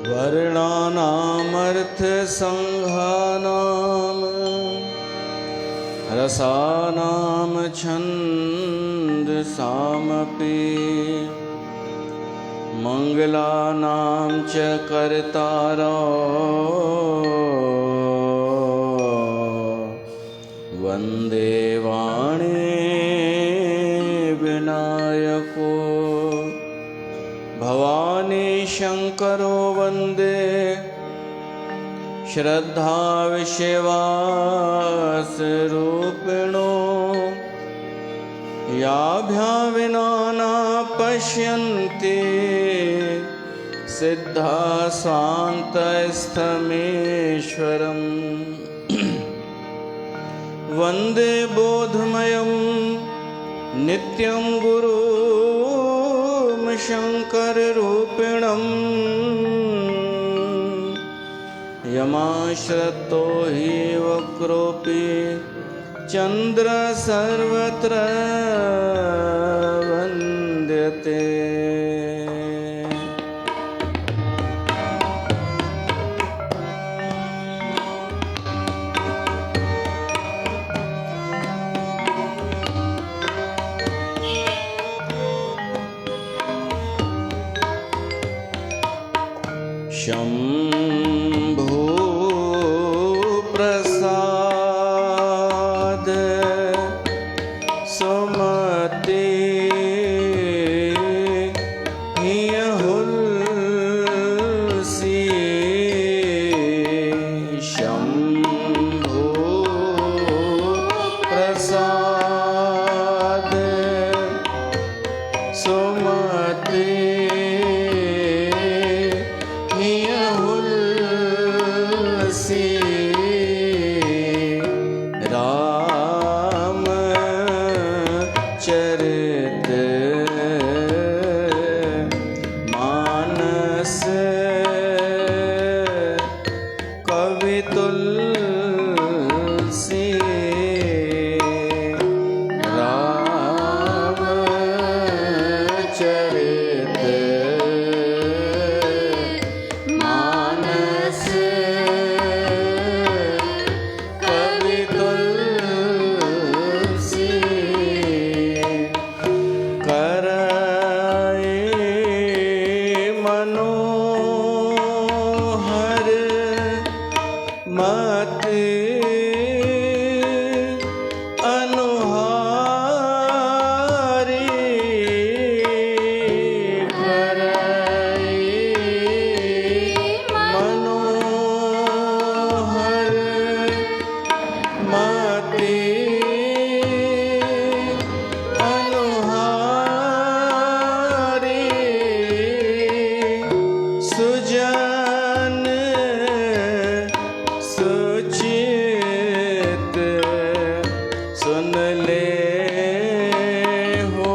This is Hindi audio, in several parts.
वर्णानामर्थसंघानां रसानां छन्दसामपि मंगलानां च कर्तारौ वन्दे वाणी विनायको भवानी शंकरो वन्दे श्रद्धा विश्वासरूपिणो याभ्यां विना न पश्यन्ति सिद्धा स्वान्तस्थमीश्वरम् वन्दे बोधमयं नित्यं गुरुं शङ्कररूपिणम् यमाश्रितो हि वक्रोऽपि चन्द्र सर्वत्र वन्द्यते। शंभो प्रसाद सुमति हुलसी शंभो प्रसाद सुमति राम चरित मानस कवि तुलसी राम चरित मानस मति अनुहारी मनोहर मति अनुहारी सुजन सुचित सुन ले हो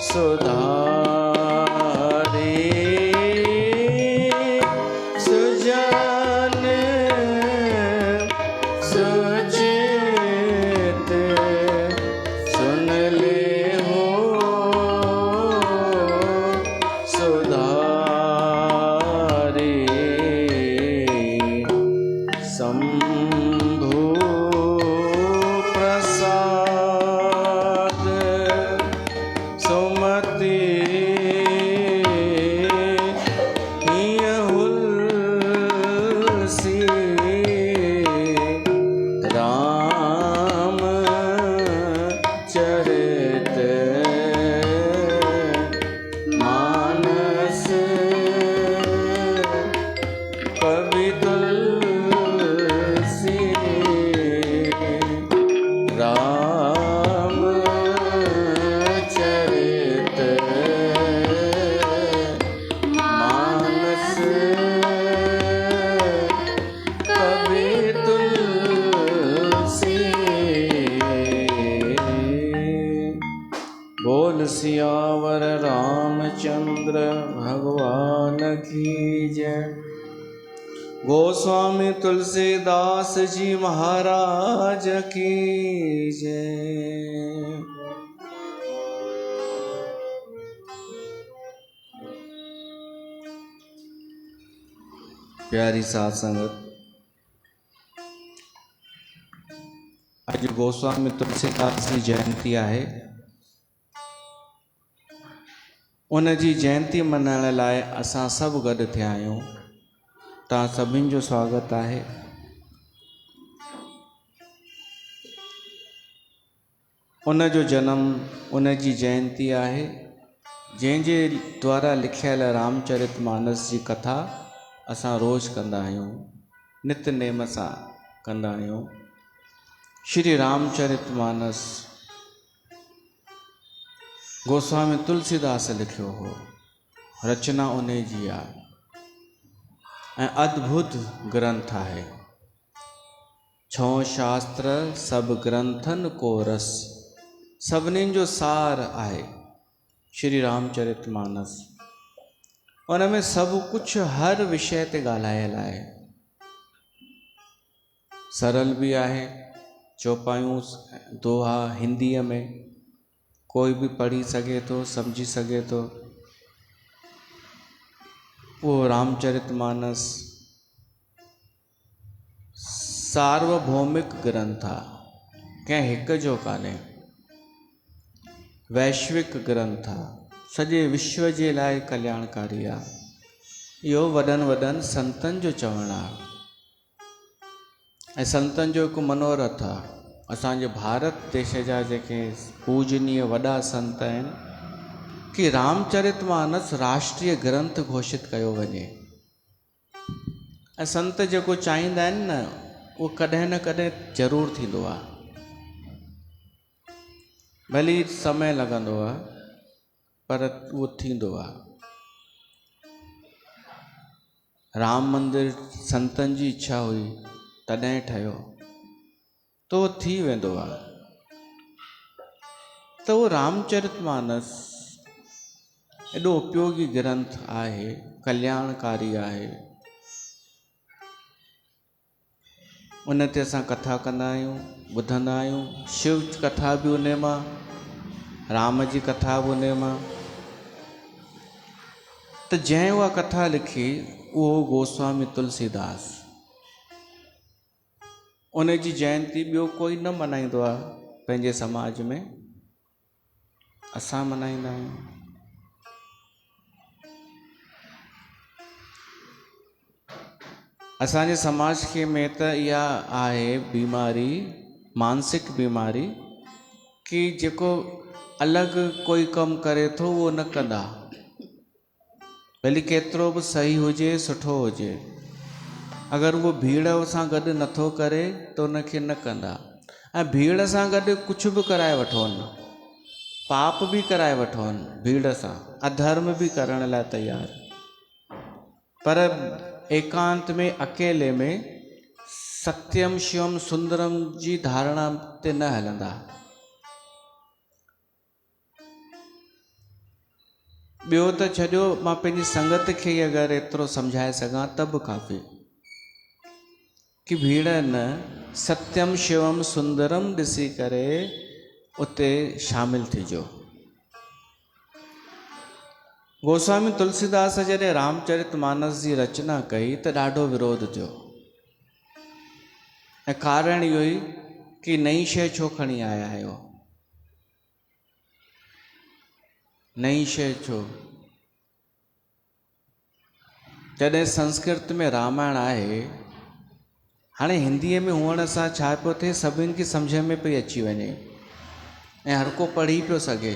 सुधारी सुजन सुचित सुन ले हो सुधारी शंभो प्रसाद सुमति हुलसी राम चरित मानस कवि तुलसी राम चरित मानस कवि तुलसी। बोल सियावर रामचंद्र भगवान की जय। गोस्वामी तुलसीदास जी महाराज की जय। प्यारी साध संगत, अज गोस्वामी तुलसीदास जी जयंती है। उन जी जयंती मनाइण लाइ असां सभु गॾु थिया आहियूं। तव्हां सभिनि जो स्वागत है। उन जो जन्म, उन जी जयंती है, जंहिंजे द्वारा लिखियल रामचरितमानस जी कथा असां रोज़ कंदा आहियूं, नितनेम सां कंदा आहियूं। श्री रामचरितमानस गोस्वामी तुलसीदास लिखियो हो, रचना उन जी आहे ऐं अद्भुत ग्रंथ है। 6 शास्त्र सब ग्रंथन को रस, सभिनीनि जो सार आहे श्री रामचरितमानस। उन में सब कुछ हर विषय ते ॻाल्हायल आहे। सरल भी आहे, चौपायूं दोहा हिंदीअ में कोई भी पढ़ी सके तो, समझी सके तो। वो रामचरितमानस सार्वभौमिक ग्रंथ आहे, कंहिं हिक जो कान्हे। वैश्विक ग्रंथ आहे, सॼे विश्व जे लाइ कल्याणकारी आहे। इहो वॾनि वॾनि संतनि जो चवणु आहे ऐं संतनि जो हिकु मनोरथ आहे। असांजे भारत देश जा जेके पूजनीय वॾा संत आहिनि कि रामचरितमानस राष्ट्रीय ग्रंथ घोषित कयो वञे। ऐं संत जेको चाहींदा आहिनि न, उहो कॾहिं न कॾहिं ज़रूरु थींदो आहे। भली समय लॻंदो आहे, पर उहो थींदो आहे। राम मंदिर संतनि जी इच्छा हुई, तॾहिं ठहियो, तो थी वेंदो आहे। तो वो रामचरितमानस एॾो उपयोगी ग्रंथ आहे, कल्याणकारी आहे। उन ते असां कथा कंदा आहियूं, ॿुधंदा आहियूं। शिव कथा भी उन मां, राम जी कथा भी उन मां। त जंहिं उहा कथा लिखी उहो गोस्वामी तुलसीदास। उन जी जयंती ॿियो कोई न मनाईंदो आहे पंहिंजे समाज में, असां मनाईंदा आहियूं। असांजे समाज के में त इहा आहे बीमारी, मानसिक बीमारी, कि जेको अलॻि कोई कमु करे थो उहो न कंदा, भली केतिरो बि सही हुजे, सुठो हुजे। अगरि उहो भीड़ सां गॾु नथो करे त उनखे न कंदा। ऐं भीड़ सां गॾु कुझु बि कराए वठोनि, पाप भी कराए वठोनि भीड़ सां, अधर्म भी करण लाइ तैयार, पर एकांत में, अकेले में सत्यम शिवम सुंदरम जी धारणा ते न हलंदा। ॿियो त छॾियो, मां पंहिंजी संगत खे अगरि एतिरो सम्झाए सघां त बि काफ़ी, कि भीड़ न, सत्यम शिवम सुंदरम ॾिसी करे उते शामिल थिजो। गोस्वामी तुलसीदास जॾहिं रामचरितमानस जी रचना कई त ॾाढो विरोध थियो। ऐं कारण इहो ई कि नई शइ छो खणी आया आहियो, नई शइ छो। जॾहिं संस्कृत में रामायण आहे, हाणे हिंदीअ में हुअण सां छा पियो थिए, सभिनि खे सम्झ में पई अची वञे ऐं हर को पढ़ी पियो सघे।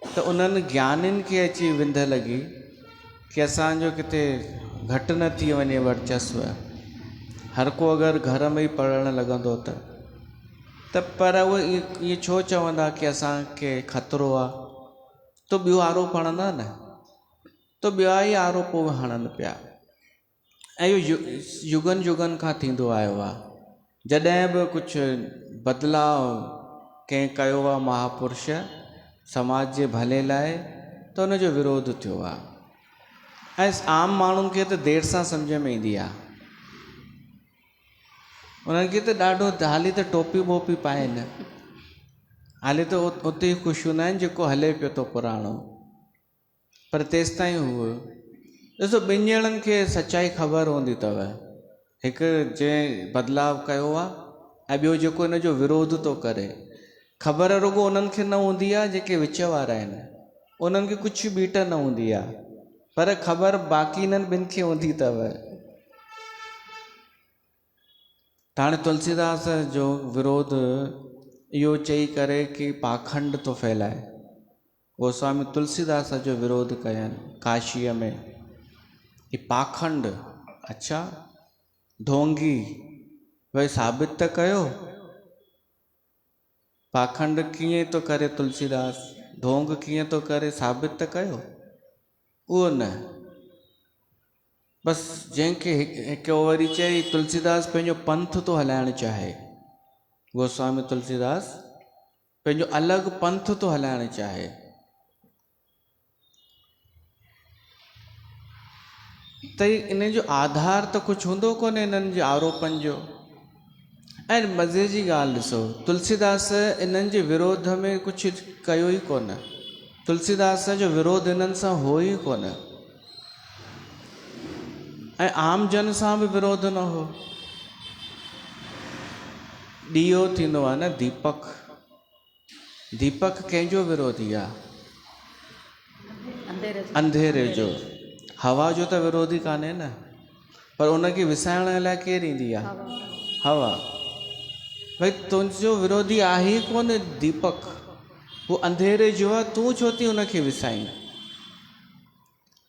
त उन्हनि ज्ञानिनि खे अची विंध लॻी कि असांजो किथे घटि न थी वञे वर्चस्व। हर को अगरि घर में ई पढ़णु लॻंदो त पर उहे इहे छो चवंदा कि असांखे ख़तरो आहे, तो ॿियो आरोप हणंदा न, तो ॿिया ई आरोप हणनि पिया। ऐं इहो युगनि युगनि खां थींदो आयो आहे। जॾहिं बि कुझु बदिलाव कंहिं कयो आहे महापुरुष समाज जे भले लाइ, त उनजो विरोध थियो आहे। ऐं आम माण्हुनि खे त देरि सां सम्झ में ईंदी आहे। उन्हनि खे त ॾाढो, हाली त टोपी वोपी पाइनि, हाली त उते ई ख़ुशि हूंदा आहिनि जेको हले पियो थो पुराणो। पर तेसि ताईं हूअ ॾिसो ॿिनि ॼणनि खे सच्चाई ख़बर हूंदी अथव, हिकु जंहिं बदिलाव कयो आहे ऐं ॿियो जेको हिन जो विरोध थो करे। ख़बर रुॻो उन्हनि खे न हूंदी आहे जेके विच वारा आहिनि, उन्हनि खे कुझु बीट न हूंदी आहे, पर ख़बर बाक़ी हिननि ॿिनि खे हूंदी अथव। हाणे तुलसीदास जो विरोध इहो चई करे कि पाखंड थो फैलाए, गोस्वामी तुलसीदास जो विरोध कयनि काशीअ में कि पाखंड, अच्छा ढोंगी, भई साबित त कयो पाखंड कीअं थो करे तुलसीदास, ढोंग कीअं थो करे, साबित त कयो। उहो न, बसि जंहिंखे हिकु वरी चई तुलसीदास पंहिंजो पंथ थो हलाइणु चाहे, गोस्वामी तुलसीदास पंहिंजो अलॻि पंथ थो हलाइणु चाहे। त इन जो आधार त कुझु हूंदो कोन्हे इन्हनि जे आरोपनि जो। ऐं मज़े जी ॻाल्हि ॾिसो, तुलसीदास इन्हनि जे विरोध में कुझु कयो ई कोन, तुलसीदास जो विरोध इन्हनि सां हो ई कोन, ऐं आम जन सां बि विरोध न हो। ॾीओ थींदो आहे न, दीपक, दीपक कंहिंजो विरोधी आहे? अंधेरे जो। हवा जो त विरोधी कान्हे न, पर उनखे विसाइण लाइ केरु ईंदी आहे? हवा। भई तुंहिंजो विरोधी आहे ई कोन दीपक, वो अंधेरे जो आहे, तूं छो थी उनखे विसाईं?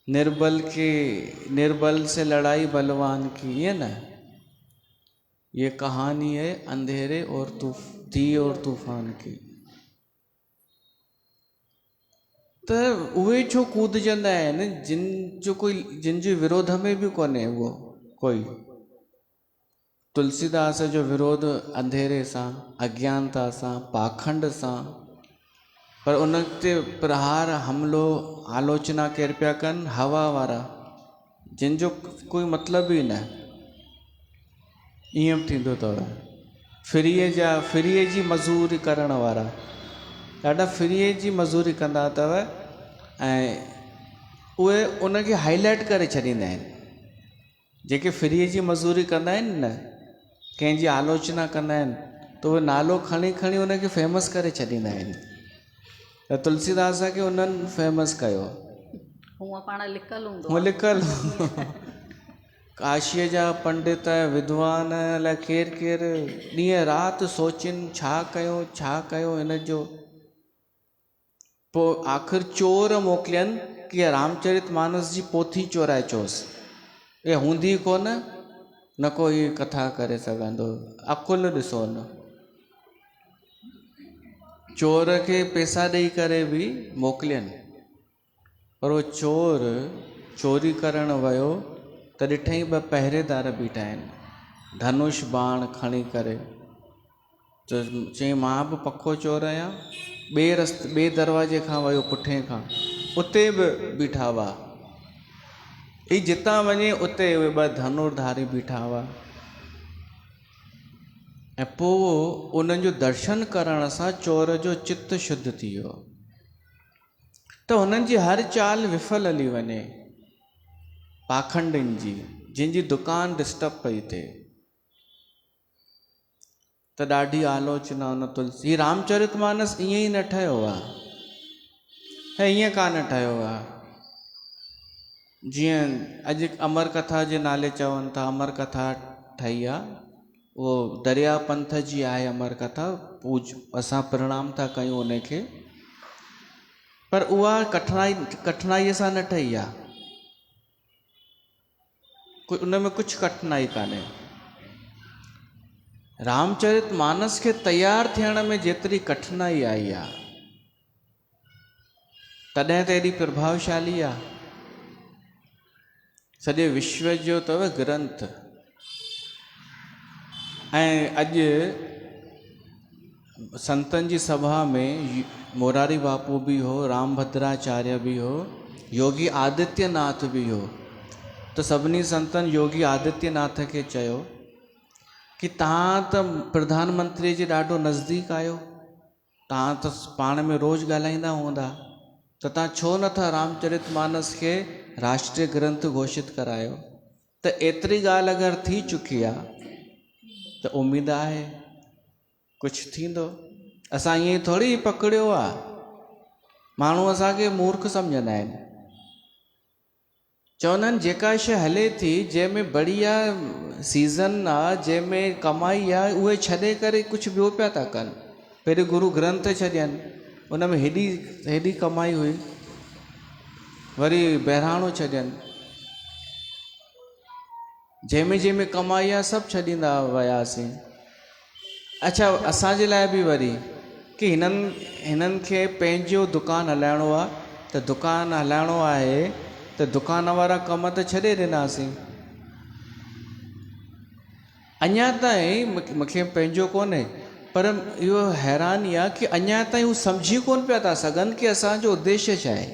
निर्बल से लड़ाई बलवान की, ये न, ये कहानी है अंधेरे और ती और तूफान की। त उहे छो कूदजंदा आहिनि जिन जे विरोध में बि कोन्हे उहो कोई। तुलसीदास जो विरोध अंधेरे सां, अज्ञानता सां, पाखंड सां, पर उन ते प्रहार, हमिलो, आलोचना केरु पिया कनि? हवा वारा, जिन जो कोई मतिलबु ई न। ईअं बि थींदो अथव, फ्रीअ जी मज़ूरी करण वारा, ॾाढा फ्रीअ जी मज़ूरी कंदा अथव, ऐं उहे उनखे हाईलाइट करे छॾींदा आहिनि। जेके फ्रीअ जी मज़ूरी कंदा आहिनि न, कंहिंजी आलोचना कंदा आहिनि, त उहे नालो खणी खणी उनखे फेमस करे छॾींदा आहिनि। त तुलसीदास खे उन्हनि फेमस कयो, हूअं पाण लिकल हूंदो, लिकल काशीअ जा पंडित विद्वान अलाए केरु केरु ॾींहं राति सोचिनि छा कयूं हिन जो। पोइ आख़िर चोर मोकिलियनि कि रामचरित मानस जी पोथी चोराए चोसि, इहा हूंदी कोन, न को हीअ कथा करे सघंदो। अकुल ॾिसो न, चोर खे पैसा ॾेई करे बि मोकिलियनि, पर उहो चोर चोरी करणु वियो त ॾिठई ॿ पहिरेदार बीठा आहिनि, धनुष बाण खणी करे, त चई मां बि पको चोर आहियां। ॿिए दरवाजे खां वियो, पुठे खां, उते बि बीठा हुआ, ही जितां वञे उते उहे ॿ धनुर्धारी बीठा हुआ। ऐं पोइ उन्हनि जो दर्शन करण सां चोर जो चित्त शुद्ध थी वियो, त हुननि जी हर चाल विफल हली वञे। पाखंडनि जी, जिन जी दुकान डिस्टर्ब पई थिए, त ॾाढी आलोचना हुन तुलसी। रामचरित मानस ईअं ई न ठहियो आहे, ऐं ईअं कान ठहियो आहे जीअं अॼु अमर कथा जे नाले चवनि था। अमर कथा ठही आहे, उहो दरिया पंथ जी आहे अमर कथा, असां प्रणाम था कयूं उनखे, पर उहा कठिनाईअ सां न ठही आहे, उन में कुझु कठिनाई कान्हे। रामचरित मानस खे तैयार थियण में जेतिरी कठिनाई आई आहे, तॾहिं त एॾी प्रभावशाली आहे। सॼे विश्व जो अथव ग्रंथ। ऐं अॼु संतनि जी सभा में मोरारी बापू बि हो, रामभद्राचार्य बि हो, योगी आदित्यनाथ बि हो। त सभिनी संतनि योगी आदित्यनाथ खे चयो कि तव्हां त प्रधानमंत्री जे ॾाढो नज़दीक आहियो, तव्हां त पाण में रोज़ु ॻाल्हाईंदा हूंदा, त तव्हां छो नथा रामचरितमानस खे राष्ट्रीय ग्रंथ घोषित करायो? त एतिरी ॻाल्हि अगरि थी चुकी आहे त उमेदु आहे कुझु थींदो। असां ईअं थोरी पकड़ियो आहे, माण्हू असांखे मूर्ख सम्झंदा आहिनि। चवंदा आहिनि जेका शइ हले थी, जंहिंमें बढ़िया सीज़न आहे, जंहिंमें कमाई आहे, उहे छॾे करे कुझु ॿियो पिया था कनि। पहिरीं गुरू ग्रंथ छॾियनि, उन में हेॾी कमाई हुई, वरी बहिराणो छॾियनि, जंहिंमें कमाई आहे सभु छॾींदा वियासीं। अच्छा, असांजे लाइ बि वरी कि हिननि खे पंहिंजो दुकानु हलाइणो आहे, त दुकानु हलाइणो आहे त दुकान वारा कम त छॾे ॾिनासीं। अञा ताईं मूंखे पंहिंजो कोन्हे, पर इहो हैरानी आहे कि अञा ताईं हू सम्झी कोन पिया था सघनि कि असांजो उद्देश्य छा आहे।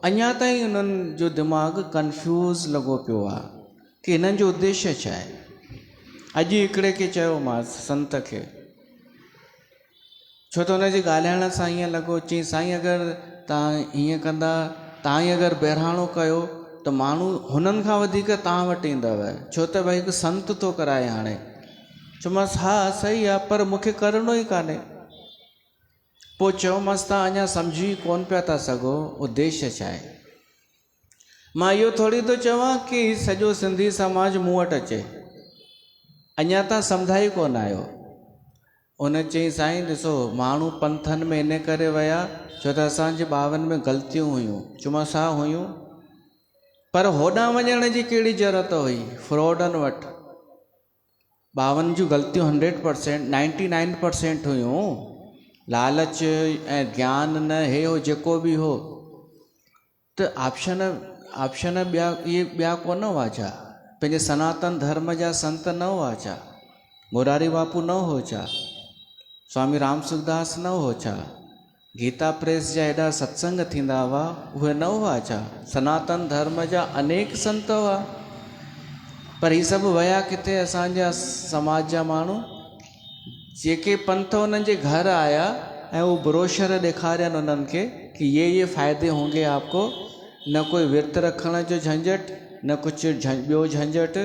अञा ताईं उन्हनि जो दिमाग़ कंफ्यूज़ लॻो पियो आहे कि हिननि जो उद्देश्य छा आहे। अॼु हिकिड़े खे चयोमांसि, संत खे, छो त हुनजे ॻाल्हाइण सां ईअं लॻो, चई साईं अगरि तव्हां हीअं कंदा, तव्हां ई अगरि बहिराणो कयो त माण्हू हुननि खां वधीक तव्हां वटि ईंदव, छो त भई हिकु संत थो कराए हाणे। चयोमांसि हा सही आहे, पर मूंखे करिणो ई कान्हे। पोइ चयोमांसि तव्हां अञा सम्झी कोन पिया था सघो उद्देश्य छा आहे। मां इहो थोरी थो चवां कि सॼो सिंधी समाज मूं वटि अचे, अञा तव्हां सम्झा ई कोन आहियो। उन चई साईं ॾिसो, माण्हू पंथनि में इन करे विया छो त असांजे ॿावनि में ग़लतियूं हुयूं। चयोमांसि हा हुयूं, पर होॾां वञण जी कहिड़ी ज़रूरत हुई फ्रॉडनि वटि। 52 जूं ग़लतियूं 100%, 99% हुयूं। लालच ऐं ज्ञान न हे हो जेको बि हो, त ऑप्शन ॿिया कोन हुआ छा? पंहिंजे सनातन धर्म जा संत न हुआ छा? मुरारी बापू न हो छा? स्वामी राम सुखदास न हो छा? गीता प्रेस जा एॾा सत्संग थींदा हुआ, उहे न हुआ छा? सनातन धर्म जा अनेक संत हुआ। पर ही सभु विया किथे? असांजा समाज जा माण्हू जेके पंथ उन्हनि जे घर आया ऐं वो ब्रोशर ॾेखारियनि उन्हनि खे कि ये फ़ाइदे होंगे आपको, न कोई विर्त रखण जो झंझट, न कुझु ॿियो झंझट,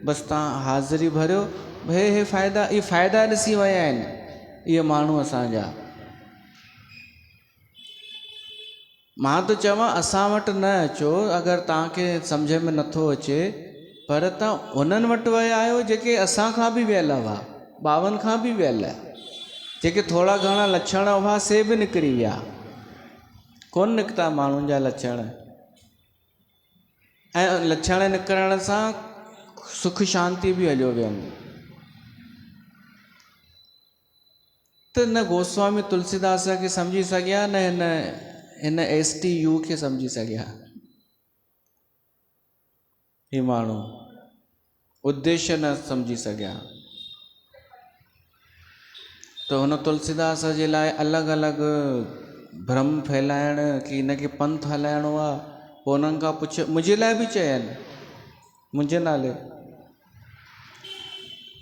बसि तव्हां हाज़िरी भरियो। हे फ़ाइदा ॾिसी विया आहिनि इहे माण्हू असांजा। मां त चवां असां वटि न अचो अगरि तव्हांखे सम्झ में नथो अचे, पर तव्हां उन्हनि वटि विया आहियो जेके असां खां बि वियल हुआ, 52 खां बि वियल, जेके थोरा घणा लक्षण हुआ से बि निकिरी विया, कोन निकिता माण्हुनि जा लक्षण। ऐं लक्षण निकिरण सां सुख शांति बि हलियो वियनि। त न गोस्वामी तुलसीदास खे सम्झी सघिया, न हिन STU खे सम्झी सघिया। ही माण्हू उद्देश्य न सम्झी सघिया। त हुन तुलसीदास जे लाइ अलॻि अलॻि भ्रम फैलाइण कि हिनखे पंथ हलाइणो आहे। पोइ उन्हनि खां पुछियो, मुंहिंजे लाइ बि चयनि, मुंहिंजे नाले,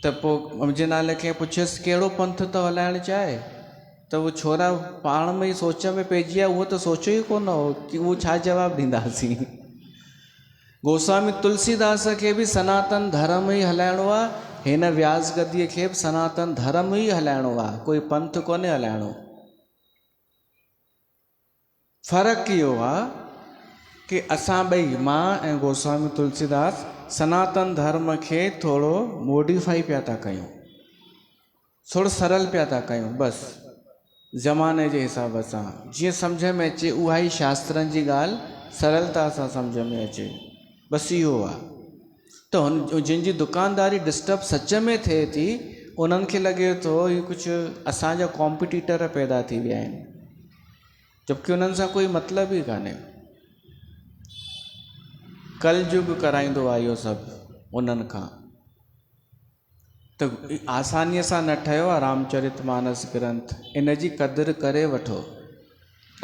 त पोइ मुंहिंजे नाले खे पुछियसि कहिड़ो पंथ थो हलाइणु चाहे, त उहो छोरा पाण में ई सोच में पइजी विया, उहो त सोचियो ई कोन हो कि उहो छा जवाबु ॾींदासीं। गोस्वामी तुलसीदास खे बि सनातन धर्म ई हलाइणो आहे, हिन व्यास गद्दीअ खे बि सनातन धर्म ई हलाइणो आहे, कोई पंथ कोन्हे हलाइणो। फ़र्क़ु इहो आहे कि असां ॿई, मां ऐं गोस्वामी तुलसीदास, सनातन धर्म खे थोरो मॉडिफाई पिया था कयूं, थोरो सरल पिया था कयूं, बसि ज़माने जे हिसाब सां जीअं सम्झ में अचे उहा ई शास्त्रनि जी ॻाल्हि सरलता सां सम्झ में अचे, बसि इहो आहे। त हुन जिन जी दुकानदारी डिस्टर्ब सच में थिए थी, उन्हनि खे लॻे थो ही कुझु असांजा कॉम्पिटिटर पैदा थी विया आहिनि, जबकि उन्हनि सां कोई मतिलबु ई कान्हे। कलयुग कराईंदो आहे इहो सभु उन्हनि खां। त आसानीअ सां न ठहियो आहे रामचरितमानस ग्रंथ, इन जी क़दुरु करे वठो।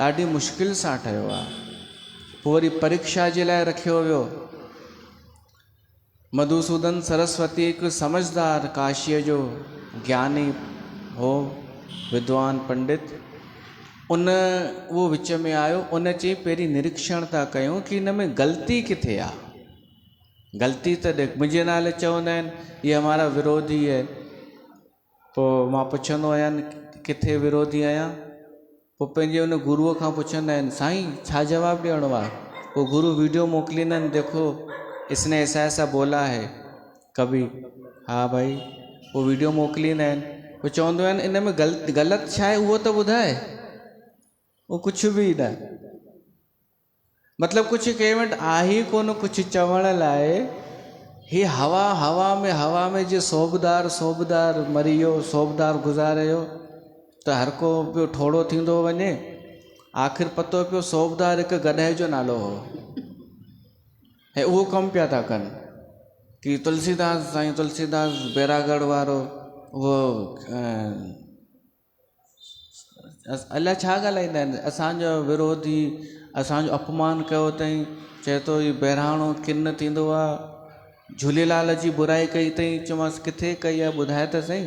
ॾाढी मुश्किल सां ठहियो आहे। पोइ वरी परीक्षा जे लाइ रखियो वियो। मधुसूदन सरस्वती हिकु समझदार काशीअ जो ज्ञानी हो, विद्वान पंडित, उहो विच में आयो, उन चई पहिरीं निरीक्षण था कयूं कि हिन में ग़लती किथे आहे। ग़लती त देख, मुंहिंजे नाले चवंदा आहिनि ये हमारा विरोधी है। पोइ मां पुछंदो आहियां किथे विरोधी आहियां। पोइ पंहिंजे उन गुरूअ खां पुछंदा आहिनि साईं छा जवाबु ॾियणो आहे। पोइ गुरू वीडियो मोकिलींदा आहिनि, देखो इसने ऐसा ऐसा बोला है कभी। हा भाई, पोइ वीडियो मोकिलींदा आहिनि। पोइ चवंदो आहिनि इन में ग़लति छा आहे उहो त ॿुधाए। उहो कुझु बि न, मतिलबु कुझु कंहिं वटि आहे ई कोन कुझु चवण लाइ। ही हवा में जीअं सोबदार मरी वियो, सोबदार गुज़ारे वियो त हर को पियो ठोड़ो थींदो वञे। आख़िर पतो पियो सोबदार हिकु गॾह जो नालो हो, ऐं उहो कमु पिया था कनि कि तुलसीदास, साईं तुलसीदास बैरागढ़ वारो उहो अलाए छा ॻाल्हाईंदा आहिनि, असांजो विरोधी असांजो अपमान कयो अथई, चए थो हीउ बहिराणो किन थींदो आहे, झूलेलाल जी बुराई कई अथई। चयोमांसि किथे कई आहे ॿुधाए त सही।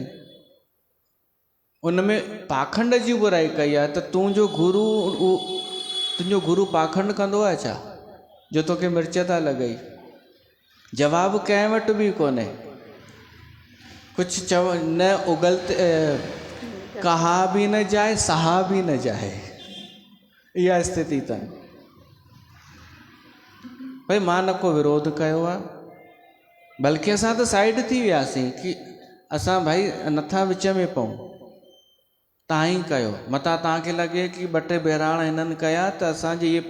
उन में पाखंड जी बुराई कई आहे त तुंहिंजो गुरू पाखंड कंदो आहे छा जो तोखे मिर्च था लॻई। जवाबु कंहिं वटि बि कोन्हे, कुझु चव न उगलत कहा भी न जाए सहा भी न जाए, इहा स्थिति अथनि। भई मां न को विरोध कयो आहे, बल्कि असां त साइड थी वियासीं कि असां भाई नथा विच में पऊं, तव्हां ई कयो। मतां तव्हांखे लॻे कि ॿ टे बहिराणा हिननि कया त असांजे इहे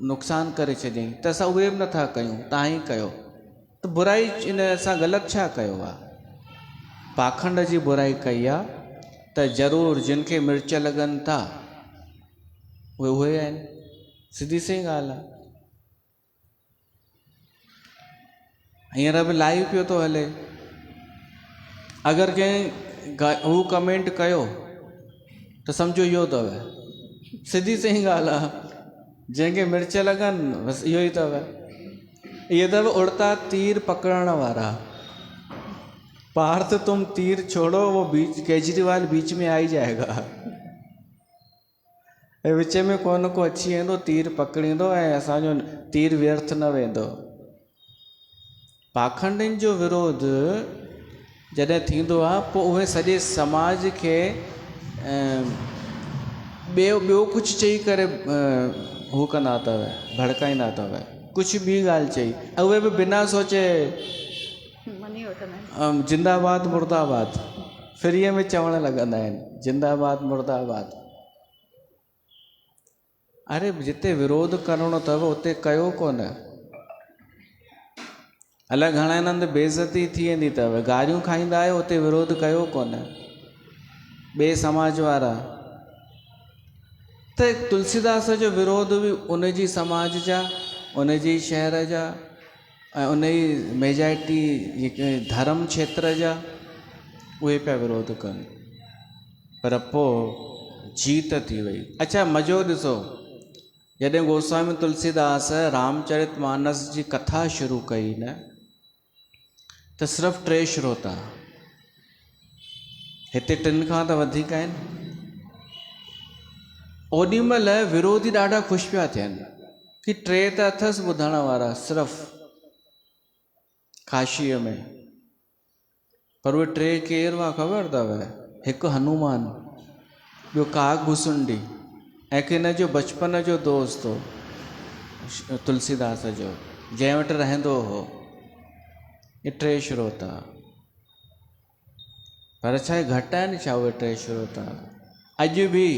नुक़सानु करे छॾियईं, त असां उहे बि नथा कयूं, तव्हां ई कयो। त बुराई इन असां ग़लति छा कयो आहे? पाखंड जी बुराई कई आहे त ज़रूरु जिन खे मिर्च लॻनि था उहे आहिनि, सिधी सही ॻाल्हि आहे। हींअर बि लाइव पियो थो हले, अगरि कंहिं हू कमेंट कयो त सम्झो इहो अथव, सिधी सही ॻाल्हि आहे। जंहिंखे मिर्च लॻनि बसि इहो ई अथव। इहे अथव उड़ता तीर पकड़ण वारा। पार्थ तुम तीर छोड़ो, वो केजरीवाल बीच में आ ही जाएगा। ऐं विच में को न को अची वेंदो, तीर पकड़ींदो ऐं असांजो तीर व्यर्थ न वेंदो। पाखंडनि जो विरोध जॾहिं थींदो आहे पोइ उहे सॼे समाज खे ॿियो कुझु चई करे हू कंदा अथव, भड़काईंदा अथव, कुझु ॿी ॻाल्हि चई, ऐं उहे बि बिना सोचे जिंदाबाद मुर्दाबाद फ्रीअ में चवणु लॻंदा आहिनि, जिंदाबाद मुर्दाबाद। अरे जिते विरोध करणो अथव उते कयो कोन। अलाए घणा हंधि बेइज़ती थी वेंदी अथव, गारियूं खाईंदा आहियो उते विरोध कयो कोन ॿिए समाज वारा। त तुलसीदास जो विरोध बि उन जी समाज जा, उन जी शहर जा ऐं उन जी मेजॉरिटी धर्म क्षेत्र जा, उहे पिया विरोध कनि। पर पोइ जीत थी वई। अच्छा मज़ो ॾिसो, जॾहिं गोस्वामी तुलसीदास रामचरितमानस जी कथा शुरू कई न त सिर्फ़ु 3 श्रोता, हिते 3 खां त वधीक आहिनि। ओॾी महिल विरोधी ॾाढा ख़ुशि पिया थियनि कि 3 त अथसि ॿुधण वारा सिर्फ़ु काशीअ में। पर उहे 3 केरु हुआ ख़बर अथव? हिकु हनुमान, ॿियो कागभूसुंडी ऐं हिन जो बचपन जो दोस्त हो तुलसीदास जो, जंहिं वटि रहंदो हो। ये 3 श्रोता। पर छा घटि आहिनि छा उहे 3 श्रोता? अॼु बि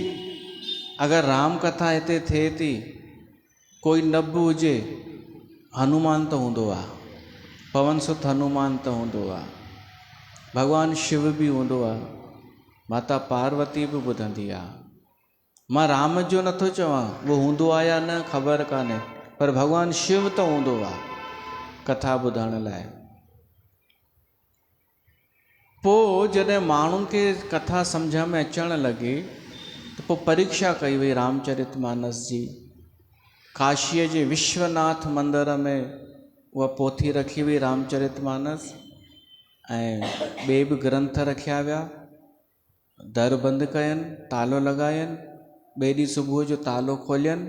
अगर राम कथा हिते थिए थी, कोई न बि हुजे, हनुमान त हूंदो आहे, पवन सुत हनुमान त हूंदो आहे, भगवान शिव बि हूंदो आहे, माता पार्वती बि ॿुधंदी आहे। मां राम जो नथो चवां, उहो हूंदो आहे या न ख़बर कान्हे, पर भगवान शिव त हूंदो आहे कथा ॿुधण लाइ। पोइ जॾहिं माण्हुनि खे कथा सम्झ में अचणु लॻी त पोइ परीक्षा कई वई रामचरितमानस जी। काशीअ जे विश्वनाथ मंदर में उहा पोथी रखी वई रामचरितमानस, ऐं ॿिए बि ग्रंथ रखिया विया, दर बंदि कयनि, तालो लॻायनि, ॿिए ॾींहुं सुबुह जो तालो खोलियनि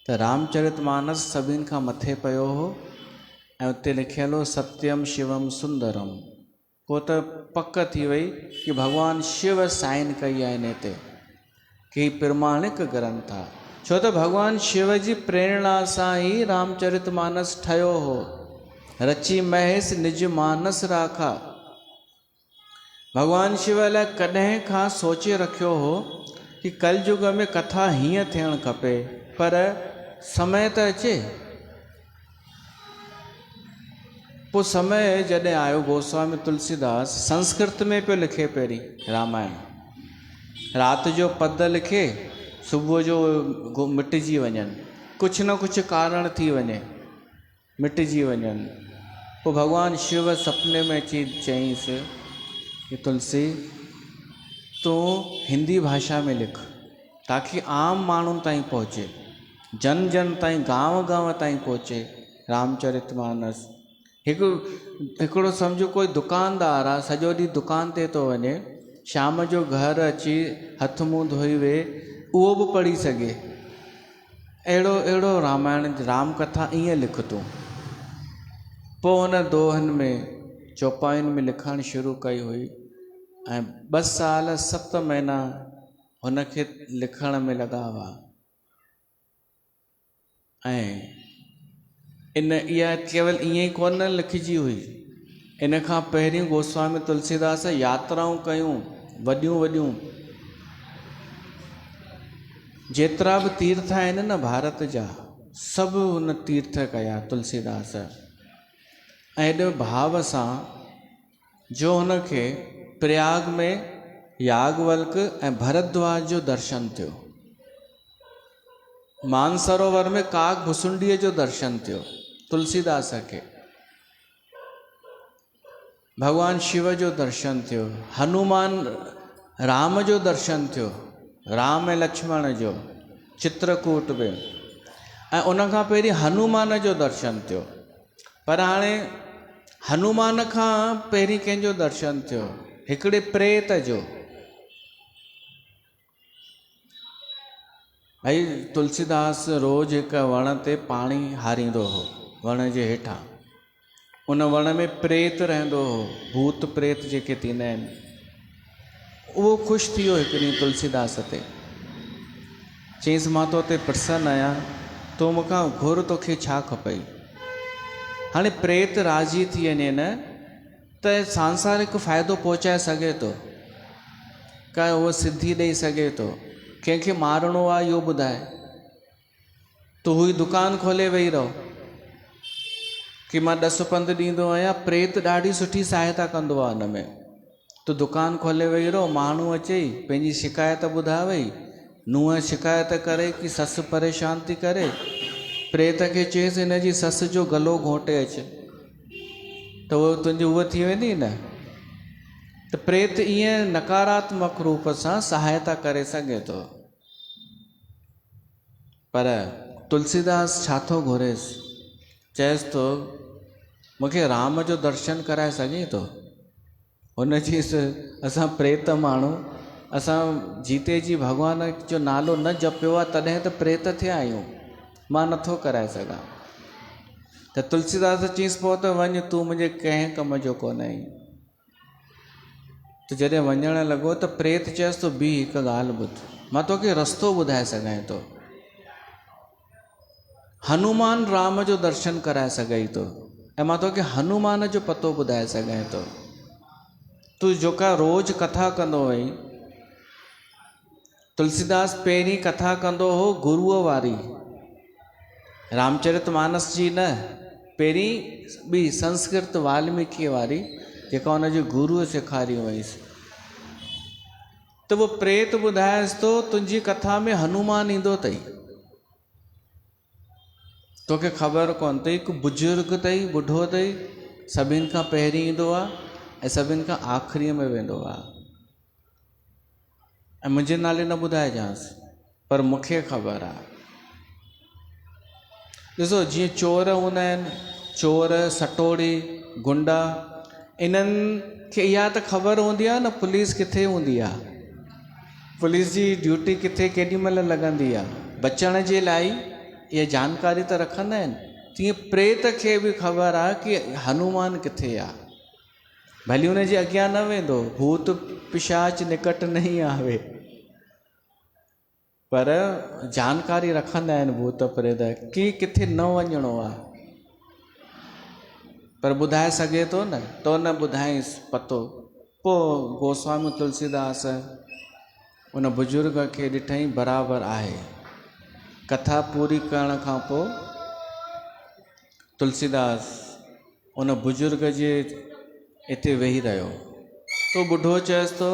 त रामचरितमानस सभिनि खां मथे पियो हो ऐं उते लिखियलु हो सत्यम शिवम सुंदरम। पोइ त पक थी वई कि भॻवानु शिव साइन कई आहे इन ते कि प्रमाणिक ग्रंथ आहे, छो त भॻवानु शिव जी प्रेरणा सां ई रामचरितमानस ठहियो हो। रची महेश निज मानस राखा। भॻवानु शिव लाइ कॾहिं खां सोचे रखियो हो कि कलयुग में कथा हीअं थियणु खपे, पर समय त अचे। पोइ समय जॾहिं आयो, गोस्वामी तुलसीदास संस्कृत में पियो लिखे पहिरीं रामायण, राति जो पद लिखे, सुबुह जो मिटिजी वञनि, कुझु न कुझु कारण थी वञे मिटिजी वञनि। पोइ भॻवानु शिव सपने में अची चईंसि कि तुलसी तूं हिंदी भाषा में लिख ताकि आम माण्हुनि ताईं पहुचे, जन जन ताईं, गांव गांव ताईं पहुचे रामचरितमानस। हिकिड़ो सम्झो कोई दुकानदार आहे, सॼो ॾींहुं दुकान ते थो वञे, शाम जो घर अची हथ मुंहुं धोई वे उहो बि पढ़ी सघे। अहिड़ो रामायण राम कथा ईअं लिख तूं। पोइ हुन दोहनि में चौपाइनि में लिखणु शुरू कई हुई ऐं 2 साल 7 महीना हुनखे लिखण में लॻा हुआ। ऐं इहा केवल ईअं ई कोन लिखिजी हुई, इन खां पहिरीं गोस्वामी तुलसीदास यात्राऊं कयूं वॾियूं वॾियूं। जेतिरा बि तीर्थ आहिनि न भारत जा, सभु हुन तीर्थ कया तुलसीदास। ऐं एॾे भाव सां जो हुनखे प्रयाग में याज्ञवल्क ऐं भरद्वाज जो दर्शन थियो, मानसरोवर में काग भुसुंडीअ जो दर्शन थियो तुलसीदास खे, भगवान शिव जो दर्शन थियो, हनुमान राम जो दर्शन थियो, राम ऐं लक्ष्मण जो चित्रकूट में, ऐं उनखां पहिरीं हनुमान जो दर्शन थियो। पर हाणे हनुमान खां पहिरीं कंहिंजो दर्शन थियो? हिकिड़े प्रेत जो। भाई तुलसीदास रोज़ हिकु वण ते पाणी हारींदो हो, वण जे हेठां। उन वण में प्रेत रहंदो हो, भूत प्रेत जेके थींदा आहिनि। उहो ख़ुशि थी वियो हिकु ॾींहुं तुलसीदास ते, चईंसि मां तो ते प्रसन्न आहियां, तो मूंखां घुर तोखे छा खपई। हाणे प्रेत राज़ी थी वञे न त सांसारिक फ़ाइदो पहुचाए सघे थो, का उहो सिद्धि ॾेई सघे थो, कंहिंखे मारणो आहे इहो ॿुधाए, तूं हुई दुकानु खोले वेही रहो कि मां 10 पंध ॾींदो आहियां। प्रेत ॾाढी सुठी सहायता कंदो आहे हुन में। तूं दुकानु खोले वेही रहो, माण्हू अचई पंहिंजी शिकायत ॿुधावई, नुंहुं शिकायत करे कि ससु परेशान थी करे, प्रेत खे चएसि हिन जी ससु जो गलो घोंटे अचु, त उहो तुंहिंजी उहा थी वेंदी न। त प्रेत ईअं नकारात्मक रूप सां सहायता करे सघे थो। पर तुलसीदास छा थो घुरेसि? चएसि थो मूंखे राम जो दर्शन कराए सघे थो? हुन चयईसि असां प्रेत माण्हू, असां जीते जी भॻवान जो नालो न जपियो आहे तॾहिं त प्रेत थिया आहियूं, मां नथो कराए सघां। त तुलसीदास चयईसि पोइ त वञ, तूं मुंहिंजे कंहिं कम जो कोन आहीं। त जॾहिं वञणु लॻो त प्रेत चयसि तो बीह, हिकु ॻाल्हि ॿुध, मां तोखे रस्तो ॿुधाए सघां थो। हनुमान राम जो दर्शन कराए सघई थो ऐं मां तोखे हनुमान जो पतो ॿुधाए सघां थो। तूं जेका रोज़ कथा कंदो हुई, तुलसीदास पहिरीं कथा कंदो हो गुरूअ वारी, रामचरितमानस जी न, पहिरीं ॿी संस्कृत वाल्मीकि वारी जेका हुनजे गुरूअ सेखारी हुईसि। त उहो प्रेत ॿुधाएसि थो तुंहिंजी कथा में हनुमान ईंदो अथई, तोखे ख़बर कोन अथई। हिकु बुज़ुर्ग अथई, ॿुढो अथई, सभिनि खां पहिरीं ईंदो आहे ऐं सभिनि खां आख़िरीअ में वेंदो आहे। ऐं मुंहिंजे नाले न ॿुधाइजांसि, पर मूंखे ख़बर आहे। ॾिसो जीअं चोर हूंदा आहिनि, चोर सटोड़ी गुंडा, इन्हनि खे इहा त ख़बर हूंदी आहे न पुलिस किथे हूंदी आहे, पुलिस जी ड्यूटी किथे केॾी महिल लॻंदी आहे, बचण जे लाइ इहा जानकारी त रखंदा आहिनि। तीअं प्रेत खे बि ख़बर आहे कि हनुमान किथे आहे, भली हुन जे अॻियां न वेंदो, भूत पिशाच निकट नहीं आवे, पर जानकारी रखंदा आहिनि भूत प्रेत कि किथे न वञिणो आहे, पर ॿुधाए सघे थो न, तो न ॿुधाईंसि पतो। पोइ गोस्वामी तुलसीदास उन बुजुर्ग खे ॾिठई बराबरि आहे। कथा पूरी करण खां पोइ तुलसीदास उन बुजुर्ग जे हिते वेही रहियो, तो ॿुढो चएसि थो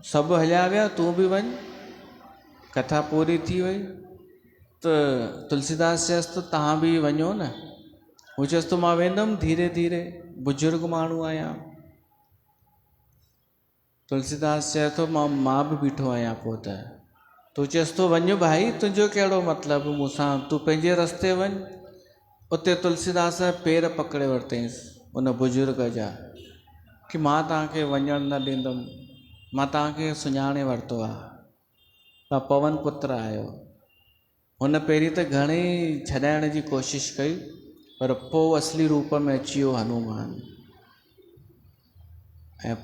सभु हलिया विया, तूं बि वञ। कथा पूरी थी वई त तुलसीदास चएसि थो तव्हां बि वञो न। हू चएसि थो मां वेंदुमि धीरे धीरे, बुजुर्ग माण्हू आहियां। तुलसीदास चए थो मां बि बीठो आहियां। पोइ त तूं चएसि थो वञ भाई, तुंहिंजो कहिड़ो मतिलबु मूंसां, तूं पंहिंजे रस्ते वञ। उते तुलसीदास पेर पकड़े वरितईंसि उन बुजुर्ग जा कि मां तव्हांखे वञणु न ॾींदुमि, मां तव्हांखे सुञाणे वरितो आहे, मां पवन पुत्र आहियो। हुन पहिरीं त घणेई छॾाइण जी कोशिशि कई, पर पोइ असली रूप में अची वियो हनुमान। ऐं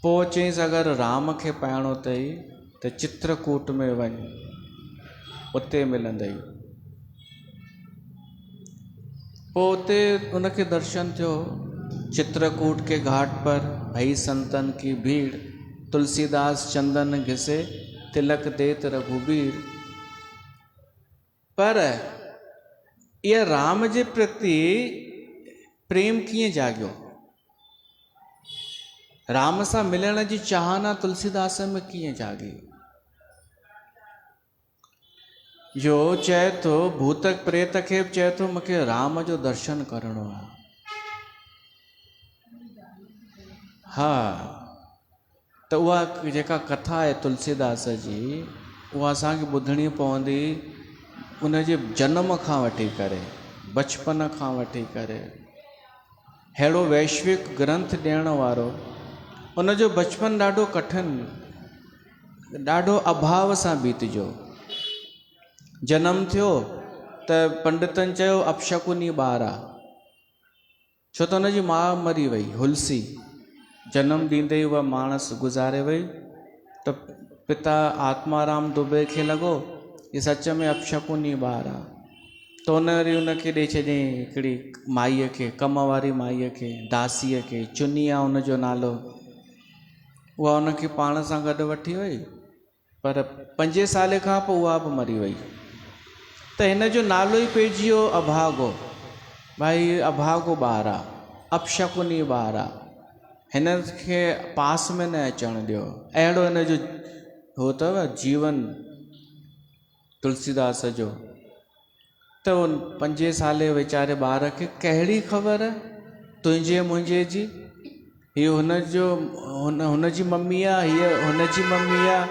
पोइ चईंसि अगरि राम खे पाइणो अथई त चित्रकूट में वञ, उते मिलंदई। पोइ उते उनखे दर्शन थियो। चित्रकूट के घाट पर भई संतन की भीड़, तुलसीदास चंदन घिसे तिलक देत रघुबीर। पर यह राम जे प्रति प्रेम कीअं जाॻियो, राम सां मिलण जी चाहना तुलसीदास में कीअं जागी। जो चए थो भूत प्रेत खे बि चए थो मूंखे राम जो दर्शन करणो आहे। हा, त उहा जेका कथा आहे तुलसीदास जी, उहा असांखे ॿुधणी पवंदी उन जे जनम खां वठी करे, बचपन खां वठी करे। अहिड़ो वैश्विक ग्रंथ ॾियण वारो, उन जो बचपन ॾाढो कठिन, ॾाढो अभाव सां बीतजो। जनम थियो त पंडितनि चयो अपशकुनी ॿार आहे, छो त हुनजी माउ मरी वई हुलसी, जनम ॾींदे ई उहा माणस गुज़ारे वई। त पिता आत्माराम दुबे खे लॻो ये सच में अपशकुनी ॿार आहे, त हुन वरी उनखे ॾेई छॾियईं हिकिड़ी माईअ खे, कम वारी माईअ खे, दासीअ खे, चुनी आहे हुनजो नालो। उहा उनखे पाण सां गॾु वठी वई, पर 5 साल खां पोइ उहा बि मरी वई। त हिन जो नालो ई पइजी वियो अभागो, भाई अभागो ॿार आहे, अपशकुनी ॿार आहे, हिन खे पास में न अचणु ॾियो। अहिड़ो हिन जो हो अथव जीवन तुलसीदास जो। त उन 5 साले वीचारे ॿार खे कहिड़ी ख़बर तुंहिंजे मुंहिंजे जी, हीअ हुनजी मम्मी आहे, हीअ हुनजी मम्मी आहे,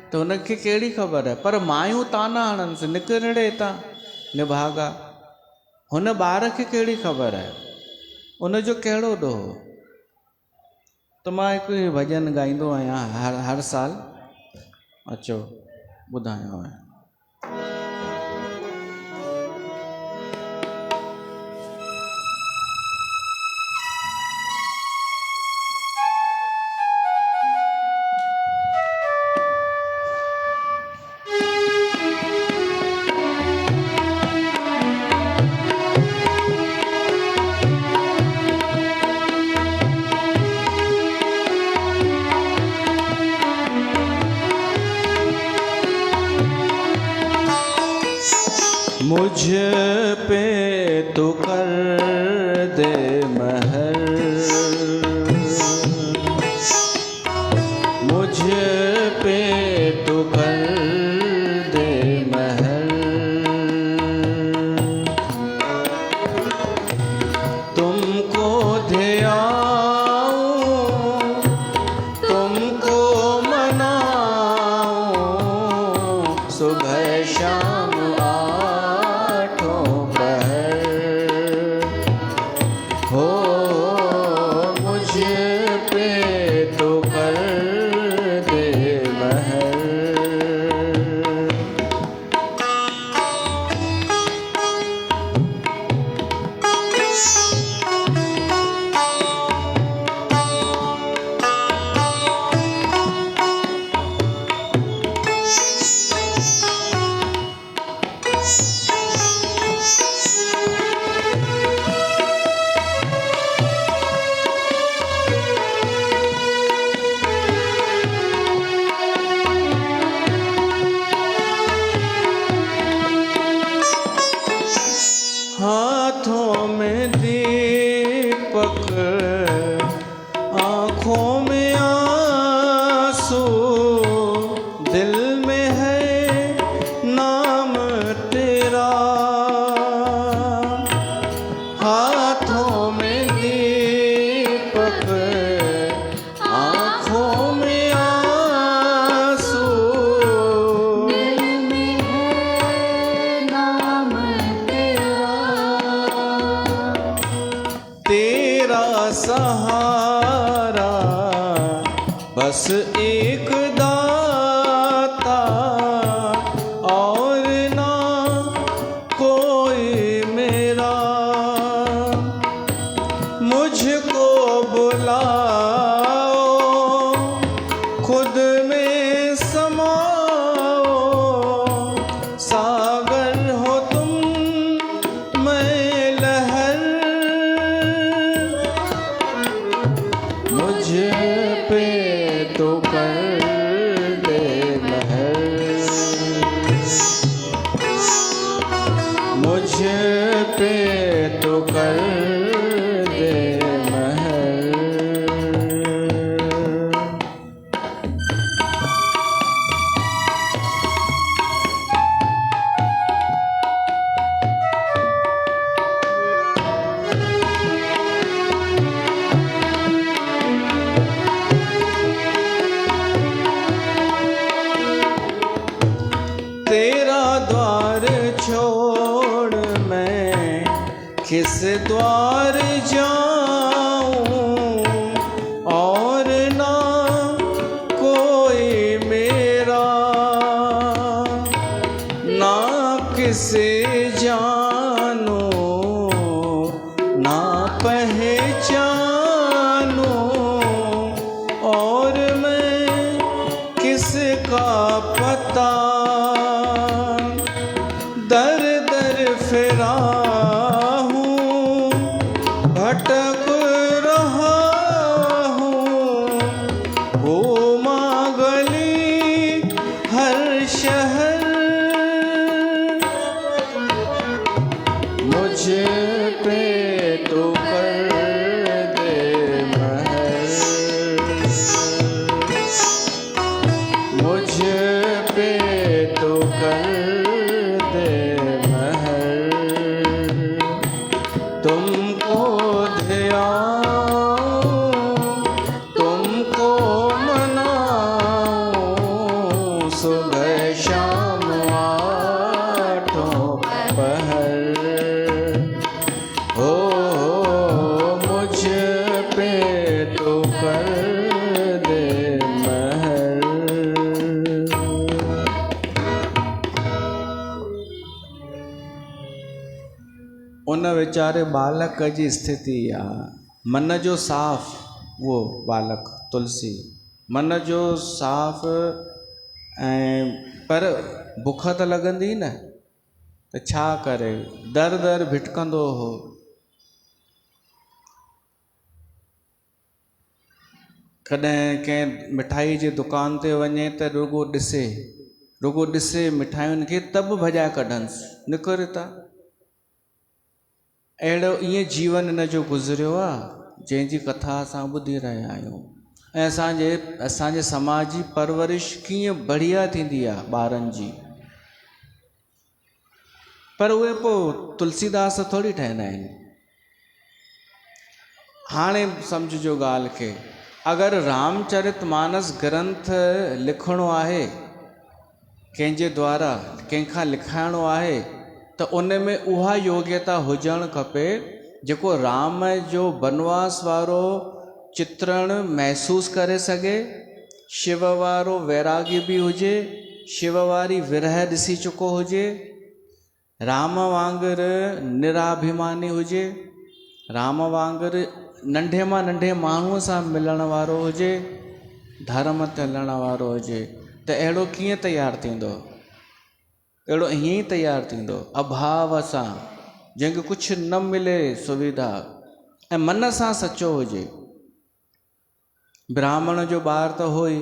त हुनखे कहिड़ी ख़बर आहे। पर मायूं ताना हणनि निकिरड़े हितां निभागा, हुन ॿार खे कहिड़ी ख़बर आहे, उनजो कहिड़ो ॾोहो। त मां हिकु भॼन ॻाईंदो आहियां हर साल, अचो ॿुधायो आहे। मुझ पे तो कर दे महर, मुझ पे तो कर दे महर, तुमको ध्याऊं तुमको मनाऊं, सुबह शाम हो हाथों में दीपक, आँखों में आंसू, दिल में है नाम तेरा। हाथों में दीपक, आँखों में आंसू, दिल में है नाम तेरा। तेरा सहारा बस एक दाता, और ना कोई मेरा। मुझको बुलाओ, खुद में समाओ, सागर हो तुम, मैं लहर। मुझ पे तो कर दे महर, मुझ पे तो कर दे महर। तेरा द्वार छोड़ मैं किस द्वार जाऊं, और ना कोई मेरा, ना किसे जानूं, ना पहचानूं, और मैं किसका पता। दर दर फिरा हूँ, भटक रहा हूँ, घूमा गली हर शहर। मुझ पे तो कर दे महर, मुझ पे तो कर दे महर। तुमको ध्याऊं, तुमको मनाऊं, सुबह शाम आठों पहर। हो मुझ पे तो कर दे महर। उन वीचारे बालक जी स्थिति आहे, मन जो साफ़ वो बालक तुलसी, मन जो साफ़ ऐं पर बुख त लॻंदी न, त छा करे, दर दर भिटकंदो हो। कॾहिं कंहिं मिठाई जी दुकान ते वञे त रुगो ॾिसे मिठाइयुनि खे त बि भॼाए कढंसि, निकिर हितां। अहिड़ो ईअं जीवन हिन जो गुज़रियो आहे, जंहिंजी कथा असां ॿुधी रहिया आहियूं। ऐं असांजे समाज जी परवरिश कीअं बढ़िया थींदी आहे ॿारनि जी, पर उहे पोइ तुलसीदास थोरी ठहंदा आहिनि। हाणे सम्झिजो ॻाल्हि खे, अगरि रामचरितमानस ग्रंथ लिखणो आहे कंहिंजे द्वारा, कंहिंखां लिखाइणो आहे, त उन में उहा योग्यता हुजणु खपे जेको राम जो बनवास वारो चित्रण महसूसु करे सघे, शिव वारो वैरागी बि हुजे, शिव वारी विरह ॾिसी चुको हुजे, राम वांगुरु निराभिमानी हुजे, राम वांगुरु नंढे मां नंढे माण्हूअ सां मिलण वारो हुजे, धर्म ते हलण वारो हुजे, त अहिड़ो कीअं तयारु थींदो? अहिड़ो हीअं ई तयारु थींदो अभाव सां, जंहिंखे कुझु न मिले सुविधा, ऐं मन सां सचो हुजे। ब्राह्मण जो ॿार त हो ई,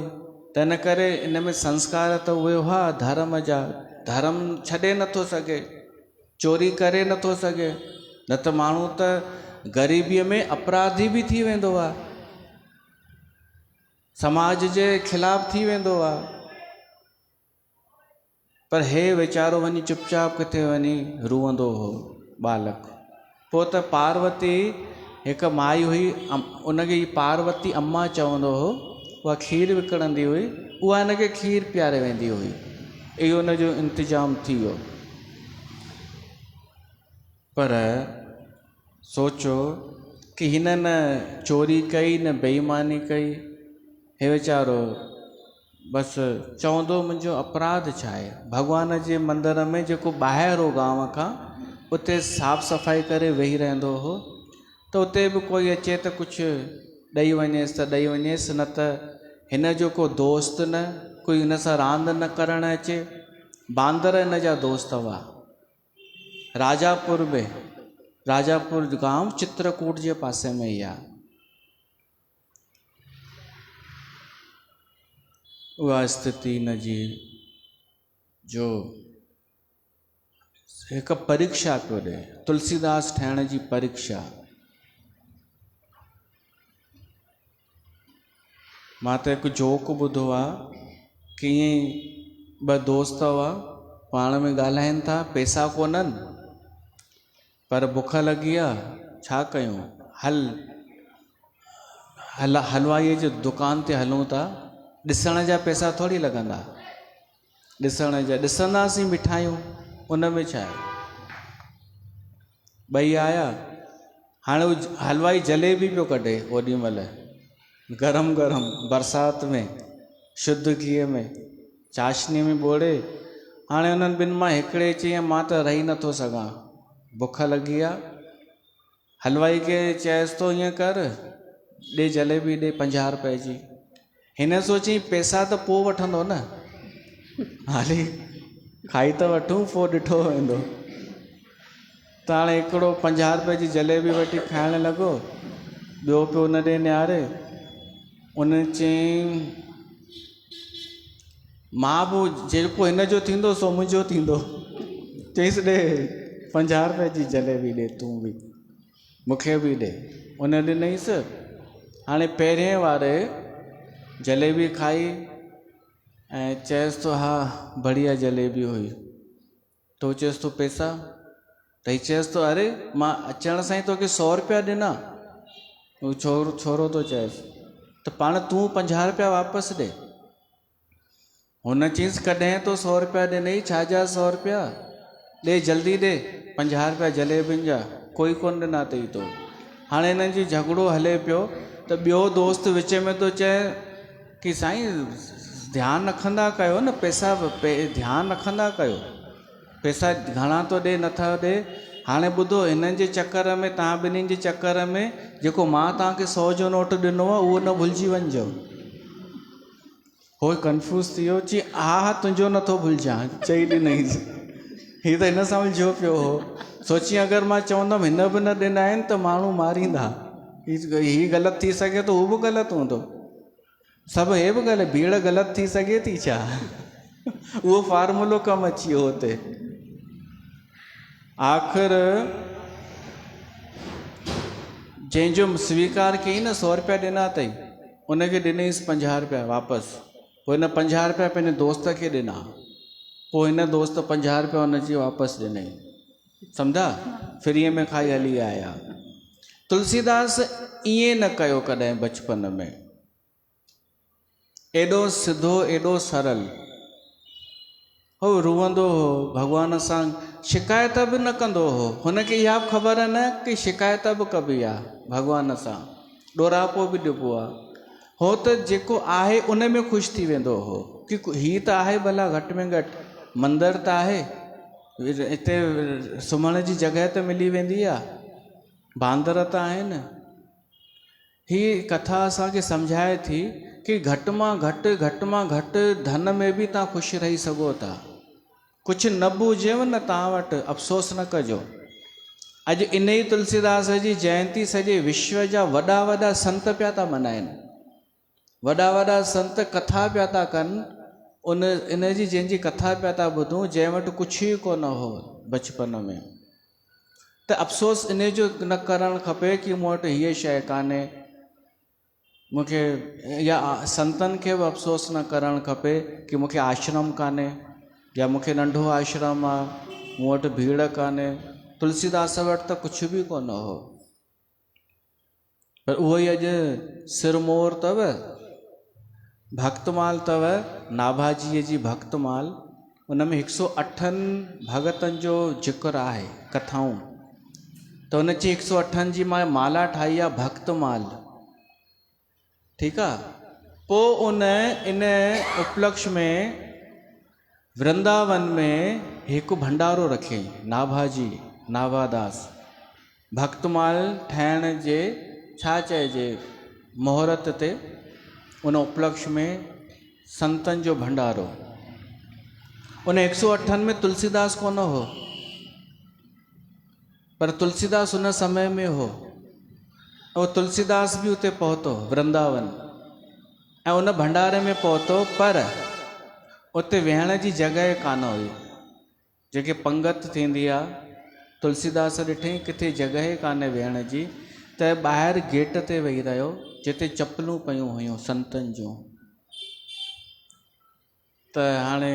त इन करे इन में संस्कार त उहे हुआ धर्म जा, धर्म छॾे नथो सघे, चोरी करे नथो सघे, न त माण्हू त ग़रीबीअ में अपराधी बि थी वेंदो आहे, समाज जे ख़िलाफ़ थी वेंदो आहे। पर हे वीचारो वञी चुपचाप किथे वञी रुअंदो हो बालक। पोइ त पार्वती हिकु माई हुई, उनखे पार्वती अम्मा चवंदो हो, उहा खीर विकिणंदी हुई, उहा हिनखे खीर पीआरे वेंदी हुई। इहो हुनजो इंतज़ाम थी वियो। पर सोचो कि हिन न चोरी कई न बेईमानी कई, हे वीचारो बसि चवंदो मुंहिंजो अपराध छा आहे। भॻवान जे मंदर में जेको ॿाहिरि हो गांव खां, उते साफ़ सफ़ाई करे वेही रहंदो हो, त उते बि कोई अचे त कुझु ॾेई वञेसि त ॾेई वञेसि, न त हिन जो को दोस्त न, कोई हिन सां रांदि न करणु अचे। बांदर हिन जा दोस्त हुआ। राजापुर में, राजापुर गांव चित्रकूट जे पासे में ई आहे। उहा स्थिति हिन जी जो हिकु परीक्षा पियो ॾे, तुलसीदास ठहिण जी परीक्षा। मां त हिकु जोक ॿुधो आहे कि ईअं ॿ दोस्त हुआ, पाण में ॻाल्हाइनि था, पैसा कोन्हनि पर बुख लॻी आहे, छा कयूं, हलवाईअ जी दुकान ते हलूं था, ॾिसण जा पैसा थोरी लॻंदा, ॾिसण जा ॾिसंदासीं मिठाइयूं, उन में छा आहे। ॿई आया, हाणे हलवाई जलेबी पियो कढे, ओॾी महिल गरम गरम बरसाति में, शुद्ध घीअ में, चाशनी में ॿोड़े। हाणे हुननि ॿिनि मां हिकिड़े चयईं मां त रही नथो सघां, बुख लॻी आहे। हलवाई खे चएसि थो ईअं कर, ॾे जलेबी ॾे 50 रुपए जी। हिन सोची पैसा त पोइ वठंदो न, हाली खाई त वठूं, पोइ ॾिठो वेंदो। त हाणे हिकिड़ो 50 रुपए जी जलेबी वठी खाइणु लॻो, ॿियो पियो हुन ॾे निहारे। उन चयईं मां बि जेको हिन जो थींदो सो मुंहिंजो थींदो। चईसि ॾे 50 रुपए जी जलेबी ॾे, तूं बि मूंखे बि ॾे। उन ॾिनईसि। हाणे पहिरें वारे जलेबी खाई ऐं चएसि थो हा बढ़िया जलेबी हुई। तो चएसि थो पैसा, त ही चएसि थो अरे मां अचण सां ई तोखे 100 रुपया ॾिना। उहो छोरो थो चएसि त पाण तूं 50 रुपया वापसि ॾे। हुन चयईसि कॾहिं तो 100 रुपया ॾिनई, छाजा 100 रुपया, ॾे जल्दी ॾे 50 रुपया जलेबियुनि जा, कोई कोन ॾिना अथई तो। हाणे हिननि जी झगड़ो हले पियो त ॿियो दोस्त विच में थो चए कि साईं ध्यानु रखंदा कयो न, पैसा ध्यानु रखंदा कयो, पैसा घणा थो ॾे नथा ॾे। हाणे ॿुधो, हिननि जे चकर में, तव्हां ॿिन्हिनि जे चकर में जेको मां तव्हांखे 100 जो नोट ॾिनो आहे उहो न भुलिजी वञिजो। हो कंफ्यूज़ थी वियो, चई हा तुंहिंजो नथो भुलिजां, चई ॾिनईसि। हीअ त हिन सां उलझियो पियो हो। सोची अगरि मां चवंदमि हिन बि न ॾिना आहिनि त माण्हू मारींदा, हीअ ग़लति थी सघे थो, हू बि ग़लति हूंदो, सभु हे बि ग़लति, भीड़ ग़लति थी सघे थी छा? उहो फार्मूलो कमु अची वियो हुते। आख़िर जंहिंजो स्वीकार कयईं न 100 रुपया ॾिना अथई, उनखे ॾिनईसि 50 रुपया वापसि। पोइ हिन 50 रुपया पंहिंजे दोस्त खे ॾिना, पोइ हिन दोस्त 50 रुपया हुनजी वापसि ॾिनई। सम्झा, फ्रीअ में खाई हली आया। तुलसीदास ईअं न कयो कॾहिं बचपन में, एॾो सिधो एॾो सरल हो, रुअंदो हो, भॻवान सां शिकायत बि न कंदो हो। हुनखे इहा बि ख़बर न कि शिकायत बि कबी आहे भॻवान सां, ॾोरापो बि ॾिबो आहे। हो त जेको आहे उन में ख़ुशि थी वेंदो हो कि हीअ त आहे भला, घटि में घटि मंदर त आहे, हिते सुम्हण जी जॻह त मिली वेंदी आहे, बांदर त आहिनि। हीअ कथा असांखे सम्झाए थी कि घटि मां घटि धन में बि तव्हां ख़ुशि रही सघो था। कुझु न बि हुजेव न तव्हां वटि, अफ़सोस न कजो। अॼु इन ई तुलसीदास जी जयंती सॼे विश्व जा वॾा वॾा संत पिया था मल्हाइनि, वॾा वॾा संत कथा पिया था कनि। इन जंहिंजी कथा पिया था ॿुधूं, जंहिं वटि कुझु ई कोन हो बचपन में, त अफ़सोस इन जो न करणु खपे कि मूं वटि हीअ शइ कान्हे, मूंखे या संतनि खे बि अफ़सोस न करणु खपे कि मूंखे आश्रम कान्हे या मूंखे नंढो आश्रम आहे, मूं वटि भीड़ कान्हे। तुलसीदास वटि त कुझु बि कोन हो, पर उहो ई अॼु सिरमौर अथव, भक्तमाल अथव, नाभाजीअ जी भक्तमाल, उन में 108 भगतनि जो ज़िक्र आहे, कथाऊं। त उन जी 108 जी मां माला ठाही आहे भक्तमाल, ठीकु आहे। पोइ इन उपलक्ष्य में वृंदावन में हिकु भंडारो रखियईं, नाभाजी नाभादास भक्तमाल ठाहिण जे छा चइजे मुहूर्त ते उन उपलक्ष्य में संतनि जो भंडारो। उन 108 में तुलसीदास कोन हो, पर तुलसीदास उन समय में हो, और तुलसीदास भी उते पहुतो वृंदावन ऐं उन भंडारे में पहुतो, पर उते वेहण जी जॻह कान हुई। जेके पंगत थींदी आहे, तुलसीदास ॾिठई किथे जॻह कान्हे वेहण जी, त ॿाहिरि गेट ते वेही रहियो जिते चपलूं पयूं हुयूं संतनि जूं। त हाणे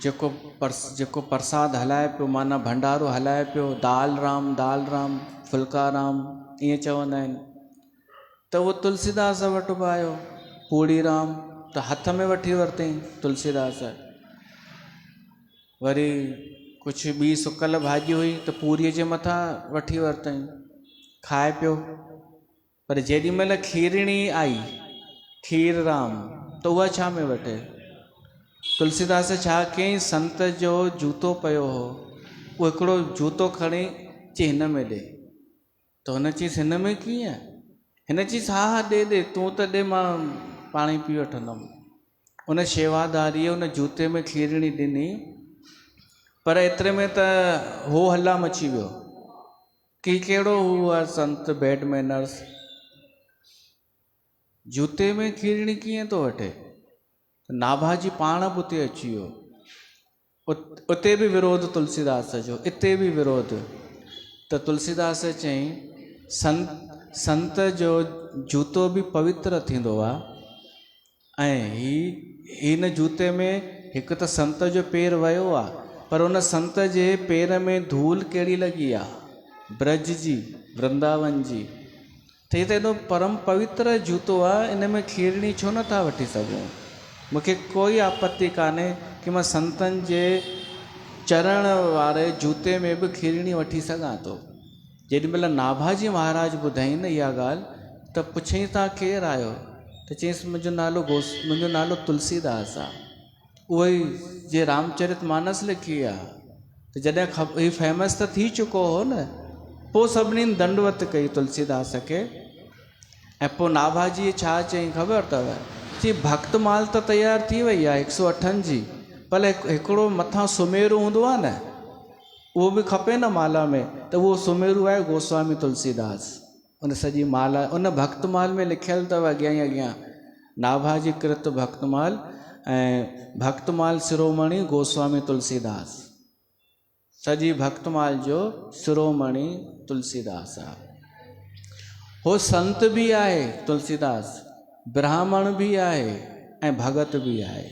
जेको प्रसाद हलाए पियो, माना भंडारो हलाए पियो, दाल राम फुल्का राम ईअं चवंदा आहिनि, त उहो तुलसीदास वटि बि आयो पूड़ी राम, त हथ में वठी वरितई तुलसीदास। वरी कुझु ॿी सुकल भाॼी हुई त पूरीअ जे मथां वठी वरितई, खाए पियो। पर जेॾी महिल खीरणी आई, खीर राम, त उहा छा में वठे? तुलसीदास छा कयईं, संत जो जूतो पियो हो, उहो हिकिड़ो जूतो खणी चई हिन में ॾे। त हुन चयईंसि हिन में कीअं? हिन चयईंसि हा हा ॾे तूं त ॾे, मां पाण ई पी वठंदुमि। उन शेवादारीअ उन जूते में खीरणी ॾिनी, पर एतिरे में त हो हल्ला मची वियो कि कहिड़ो हुआ संत बैड मैनर्स, जूते में खीरणी कीअं थो वठे? नाभाजी पाण बि उते अची वियो, उते बि विरोध तुलसीदास जो, इते बि विरोध। त तुलसीदास चयईं संत जो जूतो बि पवित्र थींदो आहे, ऐं हिन जूते में हिकु त संत जो पेर वियो आहे, पर उन संत जे पेर में धूल कहिड़ी लॻी आहे, ब्रज जी, वृंदावन जी। त हीअ त एॾो परम पवित्र जूतो आहे, इन में खीरणी छो नथा वठी सघूं? मूंखे कोई आपत्ति कान्हे कि मां संतनि जे चरण वारे जूते में बि खीरणी वठी सघां थो। जेॾी महिल नाभाजी महाराज ॿुधाई न इहा ॻाल्हि, त पुछई तव्हां केरु आहियो? त चयईंसि मुंहिंजो नालो तुलसीदास आहे, उहो ई जे रामचरित मानस लिखी आहे। त जॾहिं हीउ फेमस त थी चुको हो न, पोइ सभिनीनि दंडवत कई तुलसीदास खे। ऐं पोइ नाभाजी छा चयईं ख़बर अथव? कि भक्तमाल त तयारु थी वई आहे 108 जी, पर हिकिड़ो मथां सुमेरु हूंदो आहे न, उहो बि खपे न माला में, त उहो सुमेरु आहे गोस्वामी तुलसीदास। उन सॼी माला उन भक्तमाल में लिखियलु अथव अॻियां ई अॻियां, नाभाजी कृत भक्तमाल ऐं भक्तमाल शिरोमणि गोस्वामी तुलसीदास, सॼी भक्तमाल जो शिरोमणि तुलसीदास आहे। हो संत बि आहे तुलसीदास, ब्राह्मण बि आहे ऐं भगत बि आहे।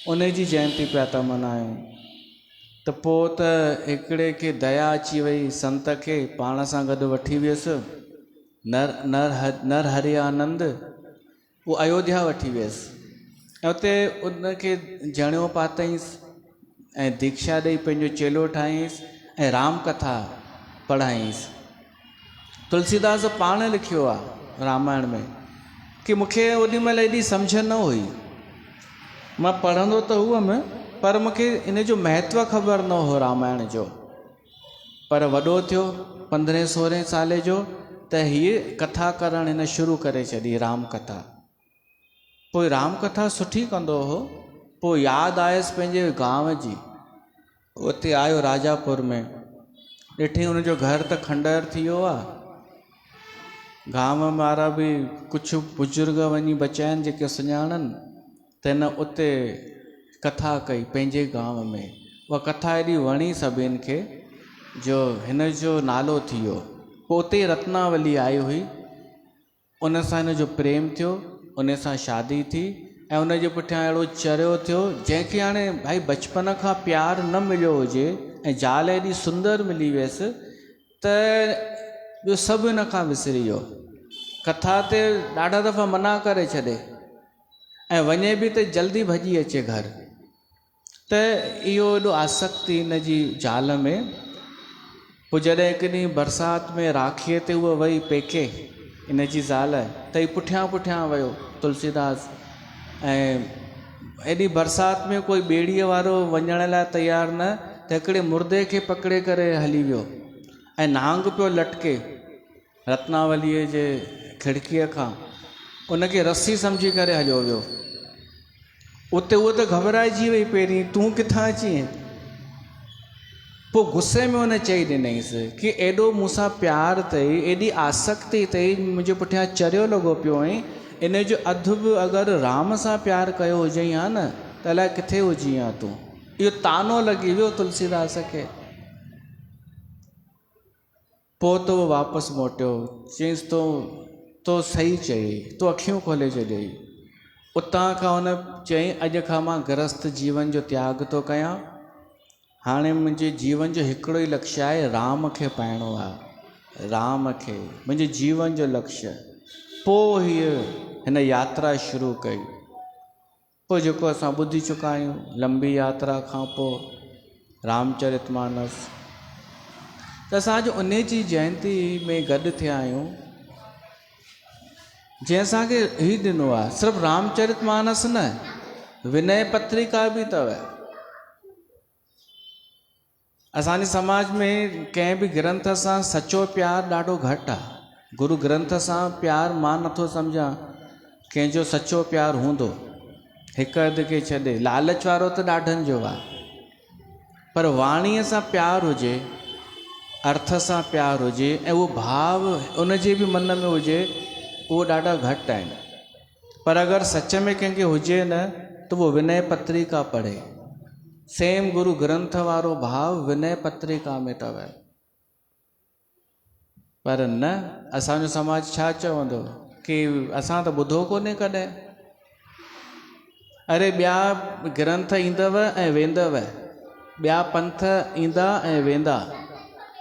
उन जी जयंती पिया था मल्हायूं। त पोइ त हिकिड़े खे दया अची वई संत खे, पाण सां गॾु वठी वियसि नर हरि आनंद, उहो अयोध्या वठी वियसि ऐं उते उनखे जणियो पातईंसि ऐं दीक्षा ॾेई पंहिंजो चेलो ठाहींसि ऐं राम कथा पढ़ाईंसि। तुलसीदास पाण लिखियो आहे रामायण में कि मूंखे ओॾी महिल एॾी सम्झ न हुई, मां पढ़ंदो त हुअमि, पर मूंखे इन जो महत्व ख़बर न हो रामायण जो। पर वॾो थियो 15-16 साले जो, त हीअ कथा करणु हिन शुरू करे छॾी, राम कथा। पोइ राम कथा सुठी कंदो हो, पोइ यादि आयसि पंहिंजे गांव जी, उते आयो राजापुर में, ॾिठी हुनजो घर त खंडहर थी वियो आहे। गांव वारा बि कुझु बुज़ुर्ग वञी बचिया आहिनि जेके सुञाणनि, त हिन उते कथा कई पंहिंजे गांव में। उहा कथा एॾी वणी सभिनि खे, जो हिन जो नालो थी वियो। पोइ उते ई रत्नावली आई हुई, उन सां हिन जो प्रेम थियो, उन सां शादी थी ऐं उन जे पुठियां अहिड़ो चरियो थियो जंहिंखे हाणे भाई बचपन खां प्यार न मिलियो हुजे ऐं ज़ाल एॾी सुंदर मिली वियसि त ॿियो सभु हिन खां विसरी वियो। कथा ते ॾाढा दफ़ा मना करे छॾे ऐं वञे बि त जल्दी भॼी अचे घर। त इहो एॾो आसक्ति हिन जी ज़ाल में। पोइ जॾहिं हिकु ॾींहुं बरसाति में राखीअ ते उहा वई पेके इन जी ज़ाल, त ई पुठियां पुठियां वियो तुलसीदास। ऐं एॾी बरसाति में कोई ॿेड़ीअ वारो वञण लाइ तयारु न, त हिकिड़े मुर्दे खे पकिड़े करे हली वियो ऐं नांग पियो लटके रत्नावलीअ जे खिड़कीअ खां, उनखे रस्सी सम्झी करे हलियो वियो। उते उहो त घबराइजी वई पहिरीं, तूं किथां अची? पोइ गुस्से में उन चई ॾिनईसि कि एॾो मूंसां प्यारु अथई, एॾी आसक्ति अथई, मुंहिंजे पुठियां चरियो लॻो पियो ऐं इन जो अधु बि अगरि राम सां प्यारु कयो हुजई हा न, त अलाए किथे हुजी हा तूं। इहो तानो लॻी वियो तुलसीदास खे। पोइ त उहो वापसि मोटियो, चयईंसि तो सही चई, तो अखियूं खोले छॾियई। उतां खां हुन चयईं अॼु खां मां गृहस्थ जीवन जो त्याग थो कयां, हाणे मुंहिंजे जीवन जो हिकिड़ो ई लक्ष्य आहे, राम खे पाइणो आहे, राम खे मुंहिंजे जीवन जो लक्ष्य। पोइ हीअ हिन यात्रा शुरू कई। पोइ जेको असां ॿुधी चुका आहियूं, लंबी यात्रा खां पोइ रामचरितमानस। त असां अॼु उन जी जयंती में गॾु थिया आहियूं, जंहिं असांखे ही ॾिनो आहे। सिर्फ़ु रामचरितमानस न, विनय पत्रिका बि अथव। असांजे समाज में कंहिं बि ग्रंथ सां सचो प्यारु ॾाढो घटि आहे। गुरु ग्रंथ सां प्यारु मां नथो सम्झां कंहिंजो सचो प्यारु हूंदो, हिकु अधु खे छॾे। लालच वारो त ॾाढनि जो आहे, पर वाणीअ सां प्यारु हुजे, अर्थ सां प्यारु हुजे ऐं उहो भाव उन जे बि मन में हुजे, उहो ॾाढा घटि आहिनि। पर अगरि सच में कंहिंखे हुजे न, त उहो विनय पत्रिका पढ़े। सेम गुरु ग्रंथ वारो भाव विनय पत्रिका में अथव। पर न, असांजो समाज छा चवंदो कि असां त ॿुधो कोन्हे कॾहिं। अरे ॿिया ग्रंथ ईंदव ऐं वेंदव, ॿिया पंथ ईंदा ऐं वेंदा,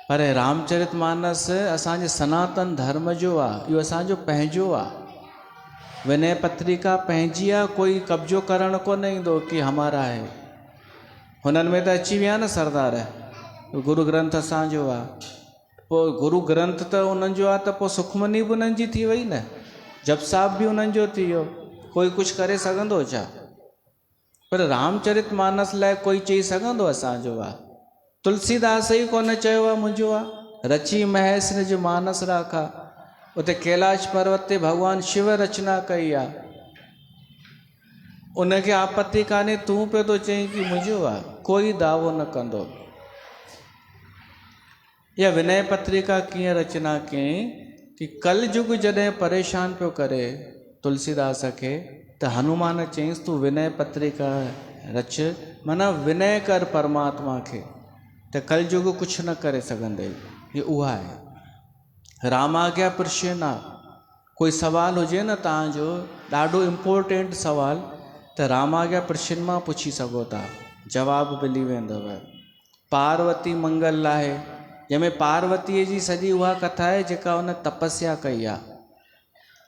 पर रामचरितमानस असांजे सनातन धर्म जो आहे, इहो असांजो पंहिंजो आहे। विनय पत्रिका पंहिंजी आहे, कोई कब्जो करणु कोन ईंदो कि हमारा है। हुननि में त अची विया न सरदार, गुरु ग्रंथ असांजो आहे। पोइ गुरु ग्रंथ त उन्हनि जो आहे, त पोइ सुखमनी बि उन्हनि जी थी वई न, जपसाप बि उन्हनि जो थी वियो। कोई कुझु करे सघंदो छा? पर रामचरितमानस लाइ कोई चई सघंदो असांजो आहे? तुलसीदास ई कोन चयो आहे मुंहिंजो आहे। रची महेश निज मानस राखा, उते कैलाश पर्वत ते भॻवानु शिव रचना कई आहे। उनखे आपत्ति कान्हे, तूं पियो थो चईं कि मुंहिंजो आहे, कोई दावो न कंदो। या विनय पत्रिका कीअं रचना कयईं कि कल युग जॾहिं परेशान पियो करे तुलसीदास खे, त हनुमान चयईंसि तूं विनय पत्रिका रच, माना विनय कर परमात्मा खे, त कल युग कुझु न करे सघंदे। ये उहा आहे रामाज्ञा पुरुषेना। कोई सवाल हुजे न तव्हांजो ॾाढो इम्पोर्टेंट सवाल, त रामाज्ञा पुरुषनि मां पुछी सघो था, जवाबु मिली वेंदव। पार्वती मंगल लाइ, जंहिंमें पार्वतीअ जी सॼी उहा कथा आहे जेका हुन तपस्या कई आहे।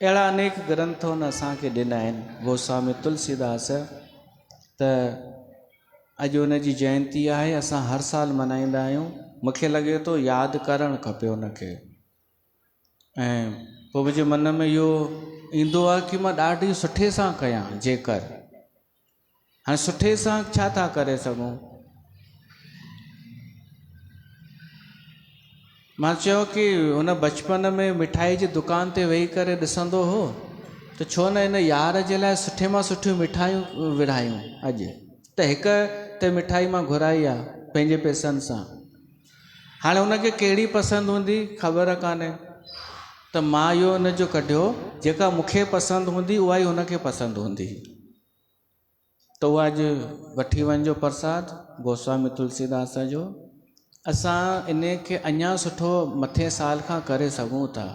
अहिड़ा अनेक ग्रंथ हुन असांखे ॾिना आहिनि गोस्वामी तुलसीदास। त अॼु हुन जी जयंती आहे, असां हर साल मल्हाईंदा आहियूं। मूंखे लॻे थो यादि करणु खपे हुनखे। ऐं पोइ मुंहिंजे मन में इहो ईंदो आहे कि मां ॾाढी सुठे सां कयां। जेकर हाणे सुठे सां छा था करे सघूं? मां चयो कि हुन बचपन में मिठाई जी दुकान ते वेही करे ॾिसंदो हो, त छो न हिन यार जे लाइ सुठे मां सुठियूं मिठाइयूं विरायूं। अॼु त हिकु त मिठाई मां घुराई आहे पंहिंजे पैसनि सां। हाणे हुनखे कहिड़ी पसंदि हूंदी ख़बर कान्हे, त मां इहो हुनजो कढियो, जेका मूंखे पसंदि हूंदी उहा ई हुनखे पसंदि हूंदी। त उहा अॼु वठी वञिजो प्रसाद गोस्वामी तुलसीदास जो। असां इन खे अञा सुठो मथे साल खां करे सघूं था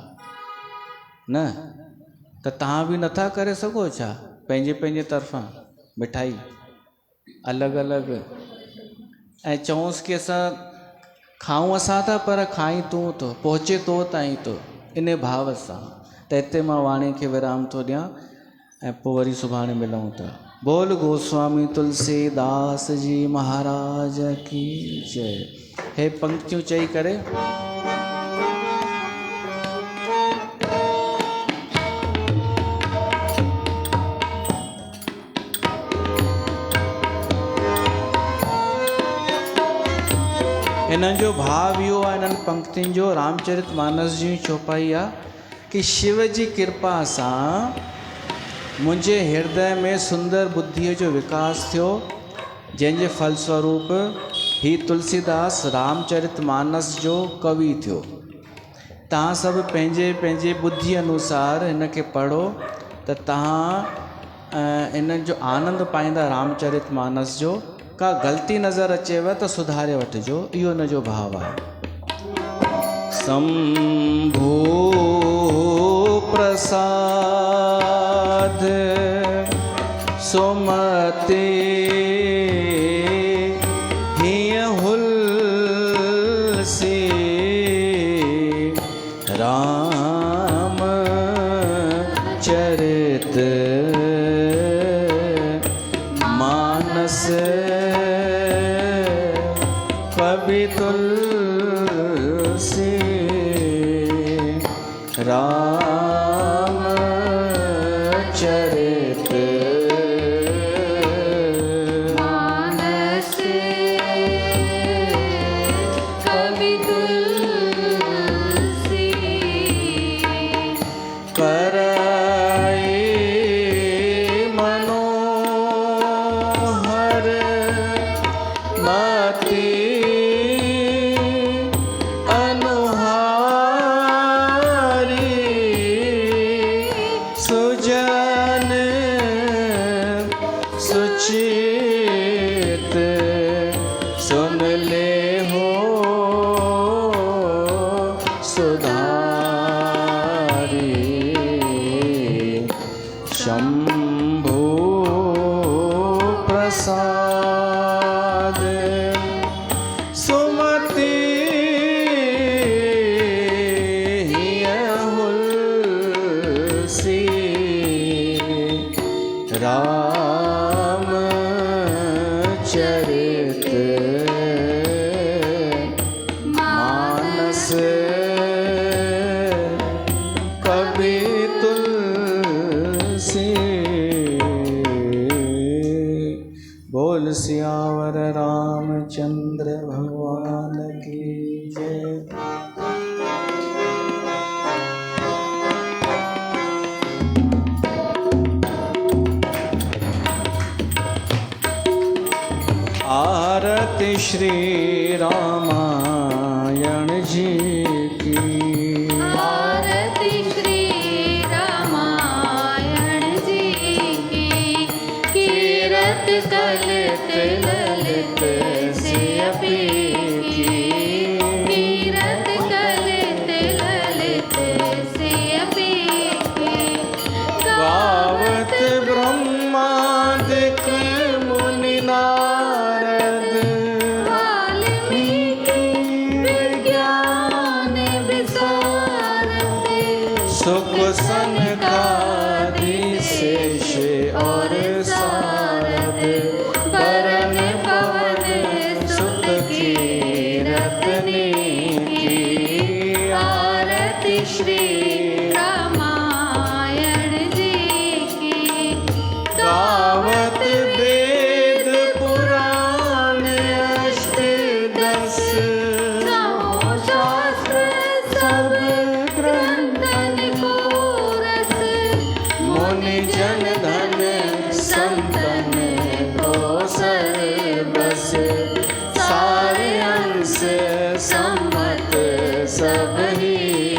न, त तव्हां बि नथा करे सघो छा पंहिंजे पंहिंजे तरफ़ां मिठाई अलॻि अलॻि ऐं चऊंसि की असां खाऊं असां था पर खाई तूं थो, पहुचे तो ताईं तो, इन भाव सां। त हिते मां वाणी खे विराम थो ॾियां ऐं पोइ वरी सुभाणे मिलूं था। बोल गोस्वामी तुलसीदास जी महाराज की जय। हे पंक्तियूं चई करे इन्हनि जो भाव इहो आहे, इन्हनि पंक्तियुनि जो रामचरितमानस जी चौपाई आहे कि शिव जी कृपा सां मुंहिंजे हृदय में सुंदर बुद्धीअ जो विकास थियो, जंहिंजे फलस्वरूप ही तुलसीदास रामचरितमानस जो कवि थियो। तव्हां सभु पंहिंजे पंहिंजे बुद्धि अनुसार हिन खे पढ़ो त तव्हां इन्हनि जो आनंद पाईंदा रामचरितमानस जो। का ग़लती नज़र अचेव त सुधारे वठिजो, इहो हिन जो भाव आहे। शंभू प्रसाद सुमति हिय हुलसी राम चरित मानस कवि तुलसी राम चरित मानस कवि तुलसी कराई मनोहर मति सुजन सुचित सुन ले हो सुधारी शंभू प्रसाद सुमति राम चरित मानस कवि तुलसी। बोल सियावर रामचंद्र भगवान की जय। आरती श्री रामायण जी की, आरती श्री रामायण जी की। कीरत कलित ललित सियपी की, कीरत कलित ललित सियपी की। गावत ब्रह्मादिक मुनि नारद, वाल्मीकि विज्ञान विशारद। सुख सनकादि शेष और सारद, बरन पवन सुत की रत्नी की। आरती श्री रामायण जी की। गावत वेद पुराण अष्टदश, शास्त्र सब ग्रंथन को रस। मुनि जन धन संतन को सर्वस। सारे अंश सम्मत सब ही